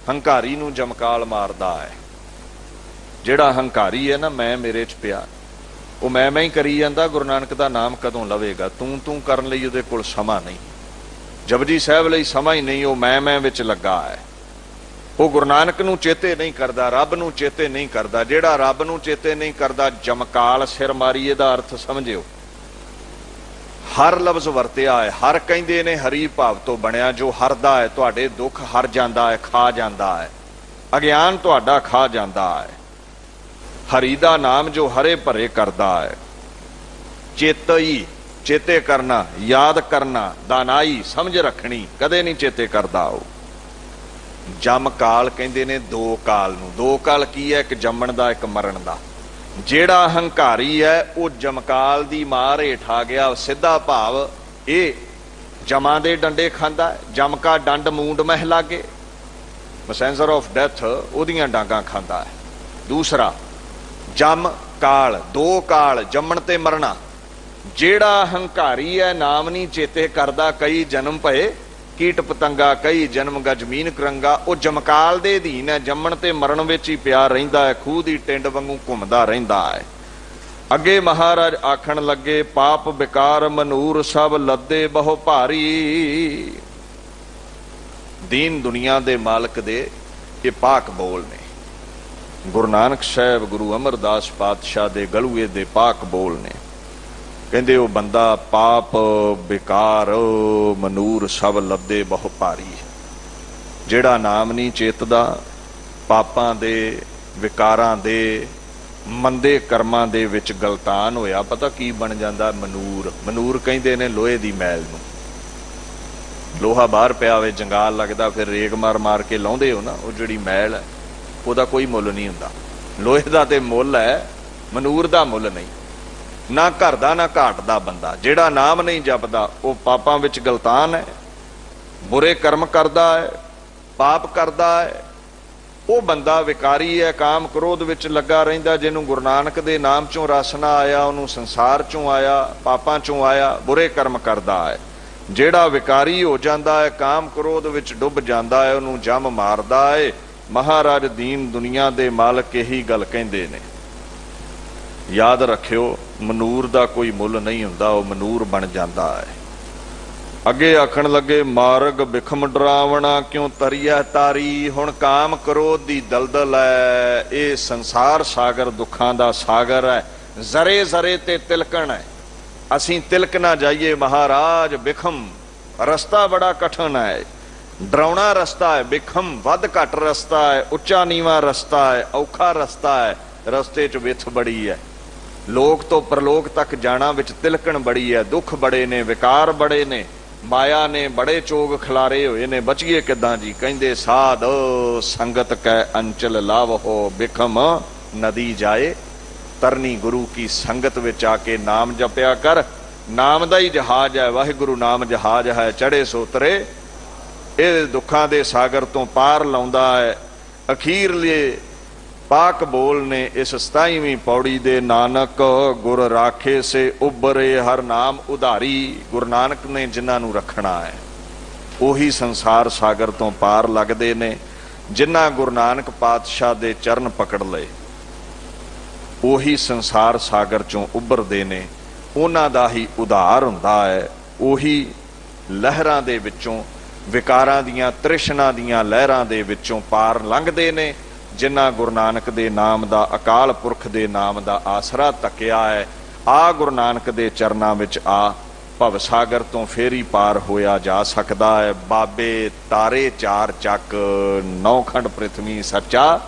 ਹੰਕਾਰੀ ਨੂੰ ਜਮਕਾਲ ਮਾਰਦਾ ਹੈ। ਜਿਹੜਾ ਹੰਕਾਰੀ ਹੈ ਨਾ, ਮੈਂ ਮੇਰੇ 'ਚ ਪਿਆ, ਉਹ ਮੈਂ ਹੀ ਕਰੀ ਜਾਂਦਾ। ਗੁਰੂ ਨਾਨਕ ਦਾ ਨਾਮ ਕਦੋਂ ਲਵੇਗਾ? ਤੂੰ ਕਰਨ ਲਈ ਉਹਦੇ ਕੋਲ ਸਮਾਂ ਨਹੀਂ। ਜਪਜੀ ਸਾਹਿਬ ਲਈ ਸਮਾਂ ਹੀ ਨਹੀਂ, ਉਹ ਮੈਂ ਵਿੱਚ ਲੱਗਾ ਹੈ। ਉਹ ਗੁਰੂ ਨਾਨਕ ਨੂੰ ਚੇਤੇ ਨਹੀਂ ਕਰਦਾ, ਰੱਬ ਨੂੰ ਚੇਤੇ ਨਹੀਂ ਕਰਦਾ। ਜਿਹੜਾ ਰੱਬ ਨੂੰ ਚੇਤੇ ਨਹੀਂ ਕਰਦਾ, ਜਮਕਾਲ ਸਿਰ ਮਾਰੀ, ਇਹਦਾ ਅਰਥ ਸਮਝਿਓ। ਹਰ ਲਫ਼ਜ਼ ਵਰਤਿਆ ਹੈ। ਹਰ ਕਹਿੰਦੇ ਨੇ ਹਰੀ ਭਾਵ ਤੋਂ ਬਣਿਆ, ਜੋ ਹਰਦਾ ਹੈ। ਤੁਹਾਡੇ ਦੁੱਖ ਹਰ ਜਾਂਦਾ ਹੈ, ਖਾ ਜਾਂਦਾ ਹੈ, ਅਗਿਆਨ ਤੁਹਾਡਾ ਖਾ ਜਾਂਦਾ ਹੈ। ਹਰੀ ਦਾ ਨਾਮ ਜੋ ਹਰੇ ਭਰੇ ਕਰਦਾ ਹੈ। ਚੇਤਈ, ਚੇਤੇ ਕਰਨਾ, ਯਾਦ ਕਰਨਾ, ਦਾਨਾਈ, ਸਮਝ ਰੱਖਣੀ, ਕਦੇ ਨਹੀਂ ਚੇਤੇ ਕਰਦਾ ਉਹ। ਜਮ ਕਾਲ ਕਹਿੰਦੇ ਨੇ ਦੋ ਕਾਲ ਨੂੰ। ਦੋ ਕਾਲ ਕੀ ਹੈ? ਇੱਕ ਜੰਮਣ ਦਾ, ਇੱਕ ਮਰਨ ਦਾ। ਜਿਹੜਾ ਹੰਕਾਰੀ ਹੈ ਉਹ ਜਮਕਾਲ ਦੀ ਮਾਰ ਹੇਠ ਆ ਗਿਆ। ਸਿੱਧਾ ਭਾਵ ਇਹ ਜਮਾਂ ਦੇ ਡੰਡੇ ਖਾਂਦਾ ਹੈ। ਜਮ ਕਾ ਡੰਡ ਮੂੰਡ ਮਹਿ ਲਾਗੇ, ਮੈਸੇਂਜਰ ਆਫ ਡੈਥ, ਉਹਦੀਆਂ ਡਾਂਗਾਂ ਖਾਂਦਾ ਹੈ। ਦੂਸਰਾ ਜਮ ਕਾਲ, ਦੋ ਕਾਲ, ਜੰਮਣ ਤੇ ਮਰਨਾ। ਜਿਹੜਾ ਹੰਕਾਰੀ ਹੈ ਨਾਮ ਨਹੀਂ ਚੇਤੇ ਕਰਦਾ, ਕਈ ਜਨਮ ਭਏ ਕੀਟ ਪਤੰਗਾ, ਕਈ ਜਨਮ ਗਜਮੀਨ ਕਰੰਗਾ। ਉਹ ਜਮਕਾਲ ਦੇ ਅਧੀਨ ਹੈ, ਜੰਮਣ ਤੇ ਮਰਨ ਵਿੱਚ ਹੀ ਪਿਆ ਰਹਿੰਦਾ ਹੈ, ਖੂਹ ਦੀ ਟਿੰਡ ਵਾਂਗੂ ਘੁੰਮਦਾ ਰਹਿੰਦਾ ਹੈ। ਅੱਗੇ ਮਹਾਰਾਜ ਆਖਣ ਲੱਗੇ, ਪਾਪ ਵਿਕਾਰ ਮਨੂਰ ਸਭ ਲੱਦੇ ਬਹੁ ਭਾਰੀ। ਦੀਨ ਦੁਨੀਆ ਦੇ ਮਾਲਕ ਦੇ ਇਹ ਪਾਕ ਬੋਲ ਨੇ। ਗੁਰੂ ਨਾਨਕ ਸਾਹਿਬ, ਗੁਰੂ ਅਮਰਦਾਸ ਪਾਤਸ਼ਾਹ ਦੇ ਗਲੂਏ ਦੇ ਪਾਕ ਬੋਲ ਨੇ। ਕਹਿੰਦੇ ਉਹ ਬੰਦਾ ਪਾਪ ਵਿਕਾਰ ਮਨੂਰ ਸਭ ਲੱਦੇ ਬਹੁ ਭਾਰੀ, ਜਿਹੜਾ ਨਾਮ ਨਹੀਂ ਚੇਤਦਾ, ਪਾਪਾਂ ਦੇ ਵਿਕਾਰਾਂ ਦੇ ਮੰਦੇ ਕਰਮਾਂ ਦੇ ਵਿੱਚ ਗਲਤਾਨ ਹੋਇਆ, ਪਤਾ ਕੀ ਬਣ ਜਾਂਦਾ? ਮਨੂਰ। ਮਨੂਰ ਕਹਿੰਦੇ ਨੇ ਲੋਹੇ ਦੀ ਮੈਲ ਨੂੰ। ਲੋਹਾ ਬਾਹਰ ਪਿਆ ਹੋਵੇ, ਜੰਗਾਲ ਲੱਗਦਾ, ਫਿਰ ਰੇਗ ਮਾਰ ਮਾਰ ਕੇ ਲਾਉਂਦੇ ਹੋ ਨਾ, ਉਹ ਜਿਹੜੀ ਮੈਲ ਹੈ ਉਹਦਾ ਕੋਈ ਮੁੱਲ ਨਹੀਂ ਹੁੰਦਾ। ਲੋਹੇ ਦਾ ਤੇ ਮੁੱਲ ਹੈ, ਮਨੂਰ ਦਾ ਮੁੱਲ ਨਹੀਂ। ਨਾ ਘਰ ਦਾ ਨਾ ਘਾਟ ਦਾ ਬੰਦਾ ਜਿਹੜਾ ਨਾਮ ਨਹੀਂ ਜਪਦਾ, ਉਹ ਪਾਪਾਂ ਵਿੱਚ ਗਲਤਾਨ ਹੈ, ਬੁਰੇ ਕਰਮ ਕਰਦਾ ਹੈ, ਪਾਪ ਕਰਦਾ ਹੈ। ਉਹ ਬੰਦਾ ਵਿਕਾਰੀ ਹੈ, ਕਾਮ ਕ੍ਰੋਧ ਵਿੱਚ ਲੱਗਾ ਰਹਿੰਦਾ। ਜਿਹਨੂੰ ਗੁਰੂ ਨਾਨਕ ਦੇ ਨਾਮ ਚੋਂ ਰਸਨਾ ਆਇਆ, ਉਹਨੂੰ ਸੰਸਾਰ ਚੋਂ ਆਇਆ, ਪਾਪਾਂ ਚੋਂ ਆਇਆ, ਬੁਰੇ ਕਰਮ ਕਰਦਾ ਹੈ। ਜਿਹੜਾ ਵਿਕਾਰੀ ਹੋ ਜਾਂਦਾ ਹੈ, ਕਾਮ ਕ੍ਰੋਧ ਵਿੱਚ ਡੁੱਬ ਜਾਂਦਾ ਹੈ, ਉਹਨੂੰ ਜਮ ਮਾਰਦਾ ਹੈ। ਮਹਾਰਾਜ ਦੀਨ ਦੁਨੀਆ ਦੇ ਮਾਲਕ ਇਹੀ ਗੱਲ ਕਹਿੰਦੇ ਨੇ। ਯਾਦ ਰੱਖਿਓ, ਮਨੂਰ ਦਾ ਕੋਈ ਮੁੱਲ ਨਹੀਂ ਹੁੰਦਾ, ਉਹ ਮਨੂਰ ਬਣ ਜਾਂਦਾ ਹੈ। ਅੱਗੇ ਆਖਣ ਲੱਗੇ ਮਾਰਗ ਬਿਖਮ ਡਰਾਵਣਾ ਕਿਉਂ ਤਰੀਆ ਤਾਰੀ। ਹੁਣ ਕਾਮ ਕ੍ਰੋਧ ਦੀ ਦਲਦਲ ਹੈ, ਇਹ ਸੰਸਾਰ ਸਾਗਰ ਦੁੱਖਾਂ ਦਾ ਸਾਗਰ ਹੈ, ਜ਼ਰੇ ਜ਼ਰੇ ਤੇ ਤਿਲਕਣ ਹੈ। ਅਸੀਂ ਤਿਲਕ ਨਾ ਜਾਈਏ ਮਹਾਰਾਜ। ਬਿਖਮ ਰਸਤਾ ਬੜਾ ਕਠਿਨ ਹੈ, ਡਰਾਉਣਾ ਰਸਤਾ ਹੈ। ਬਿਖਮ ਵੱਧ ਘੱਟ ਰਸਤਾ ਹੈ, ਉੱਚਾ ਨੀਵਾਂ ਰਸਤਾ ਹੈ, ਔਖਾ ਰਸਤਾ ਹੈ। ਰਸਤੇ 'ਚ ਵਿੱਥ ਬੜੀ ਹੈ, ਲੋਕ ਤੋਂ ਪਰਲੋਕ ਤੱਕ ਜਾਣਾ ਵਿੱਚ ਤਿਲਕਣ ਬੜੀ ਹੈ। ਦੁੱਖ ਬੜੇ ਨੇ, ਵਿਕਾਰ ਬੜੇ ਨੇ, ਮਾਇਆ ਨੇ ਬੜੇ ਚੋਗ ਖਿਲਾਰੇ ਹੋਏ ਨੇ। ਬਚੀਏ ਕਿੱਦਾਂ ਜੀ? ਕਹਿੰਦੇ ਸਾਧ ਸੰਗਤ ਕੈ ਅੰਚਲ ਲਾਵਹੋ ਬਿਖਮ ਨਦੀ ਜਾਏ। ਤਰਨੀ ਗੁਰੂ ਕੀ ਸੰਗਤ ਵਿੱਚ ਆ ਕੇ ਨਾਮ ਜਪਿਆ ਕਰ। ਨਾਮ ਦਾ ਹੀ ਜਹਾਜ਼ ਹੈ, ਵਾਹਿਗੁਰੂ ਨਾਮ ਜਹਾਜ਼ ਹੈ, ਚੜੇ ਸੋਤਰੇ। ਇਹ ਦੁੱਖਾਂ ਦੇ ਸਾਗਰ ਤੋਂ ਪਾਰ ਲਾਉਂਦਾ ਹੈ। ਅਖੀਰਲੇ ਪਾਕ ਬੋਲ ਨੇ ਇਸ 27ਵੀਂ ਪੌੜੀ ਦੇ, ਨਾਨਕ ਗੁਰ ਰਾਖੇ ਸੇ ਉਬਰੇ ਹਰ ਨਾਮ ਉਧਾਰੀ। ਗੁਰੂ ਨਾਨਕ ਨੇ ਜਿਨ੍ਹਾਂ ਨੂੰ ਰੱਖਣਾ ਹੈ ਉਹੀ ਸੰਸਾਰ ਸਾਗਰ ਤੋਂ ਪਾਰ ਲੱਗਦੇ ਨੇ। ਜਿਨ੍ਹਾਂ ਗੁਰੂ ਨਾਨਕ ਪਾਤਸ਼ਾਹ ਦੇ ਚਰਨ ਪਕੜ ਲਏ ਉਹੀ ਸੰਸਾਰ ਸਾਗਰ ਚੋਂ ਉੱਭਰਦੇ ਨੇ। ਉਹਨਾਂ ਦਾ ਹੀ ਉਧਾਰ ਹੁੰਦਾ ਹੈ। ਉਹੀ ਲਹਿਰਾਂ ਦੇ ਵਿੱਚੋਂ, ਵਿਕਾਰਾਂ ਦੀਆਂ, ਤ੍ਰਿਸ਼ਨਾ ਦੀਆਂ ਲਹਿਰਾਂ ਦੇ ਵਿੱਚੋਂ ਪਾਰ ਲੰਘਦੇ ਨੇ। ਜਿਨ੍ਹਾਂ ਗੁਰੂ ਨਾਨਕ ਦੇ ਨਾਮ ਦਾ, ਅਕਾਲ ਪੁਰਖ ਦੇ ਨਾਮ ਦਾ ਆਸਰਾ ਤੱਕਿਆ ਹੈ। ਆ ਗੁਰੂ ਨਾਨਕ ਦੇ ਚਰਨਾਂ ਵਿੱਚ ਆ, ਭਵ ਸਾਗਰ ਤੋਂ ਫੇਰ ਹੀ ਪਾਰ ਹੋਇਆ ਜਾ ਸਕਦਾ ਹੈ। ਬਾਬੇ ਤਾਰੇ ਚਾਰ ਚੱਕ, ਨੌਖੰਡ ਪ੍ਰਿਥਵੀ ਸੱਚਾ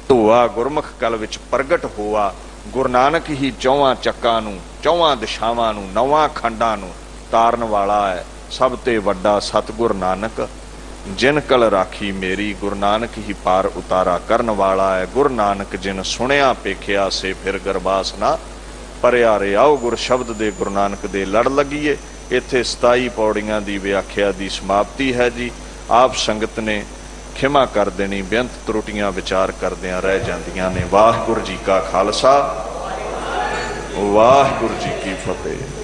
ਧੋਆ, ਗੁਰਮੁਖ ਕਲ ਵਿੱਚ ਪ੍ਰਗਟ ਹੋਆ। ਗੁਰੂ ਨਾਨਕ ਹੀ ਚੌਹਾਂ ਚੱਕਾਂ ਨੂੰ, ਚੌਹਾਂ ਦਿਸ਼ਾਵਾਂ ਨੂੰ, ਨੌਵਾਂ ਖੰਡਾਂ ਨੂੰ ਤਾਰਨ ਵਾਲਾ ਹੈ। ਸਭ ਤੇ ਵੱਡਾ ਸਤਿਗੁਰ ਨਾਨਕ ਜਿਨ ਕਲ ਰਾਖੀ ਮੇਰੀ। ਗੁਰੂ ਨਾਨਕ ਹੀ ਪਾਰ ਉਤਾਰਾ ਕਰਨ ਵਾਲਾ ਹੈ। ਗੁਰੂ ਨਾਨਕ ਜਿਨ ਸੁਣਿਆ ਪੇਖਿਆ ਸੇ ਫਿਰ ਗਰਬਾਸ ਨਾ ਭਰਿਆ ਰੇ। ਆਓ ਗੁਰ ਸ਼ਬਦ ਦੇ, ਗੁਰੂ ਨਾਨਕ ਦੇ ਲੜ ਲੱਗੀਏ। ਇੱਥੇ 27 ਪੌੜੀਆਂ ਦੀ ਵਿਆਖਿਆ ਦੀ ਸਮਾਪਤੀ ਹੈ ਜੀ। ਆਪ ਸੰਗਤ ਨੇ ਖਿਮਾ ਕਰ ਦੇਣੀ, ਬੇਅੰਤ ਤਰੁੱਟੀਆਂ ਵਿਚਾਰ ਕਰਦਿਆਂ ਰਹਿ ਜਾਂਦੀਆਂ ਨੇ। ਵਾਹਿਗੁਰੂ ਜੀ ਕਾ ਖਾਲਸਾ, ਵਾਹਿਗੁਰੂ ਜੀ ਕੀ ਫਤਿਹ।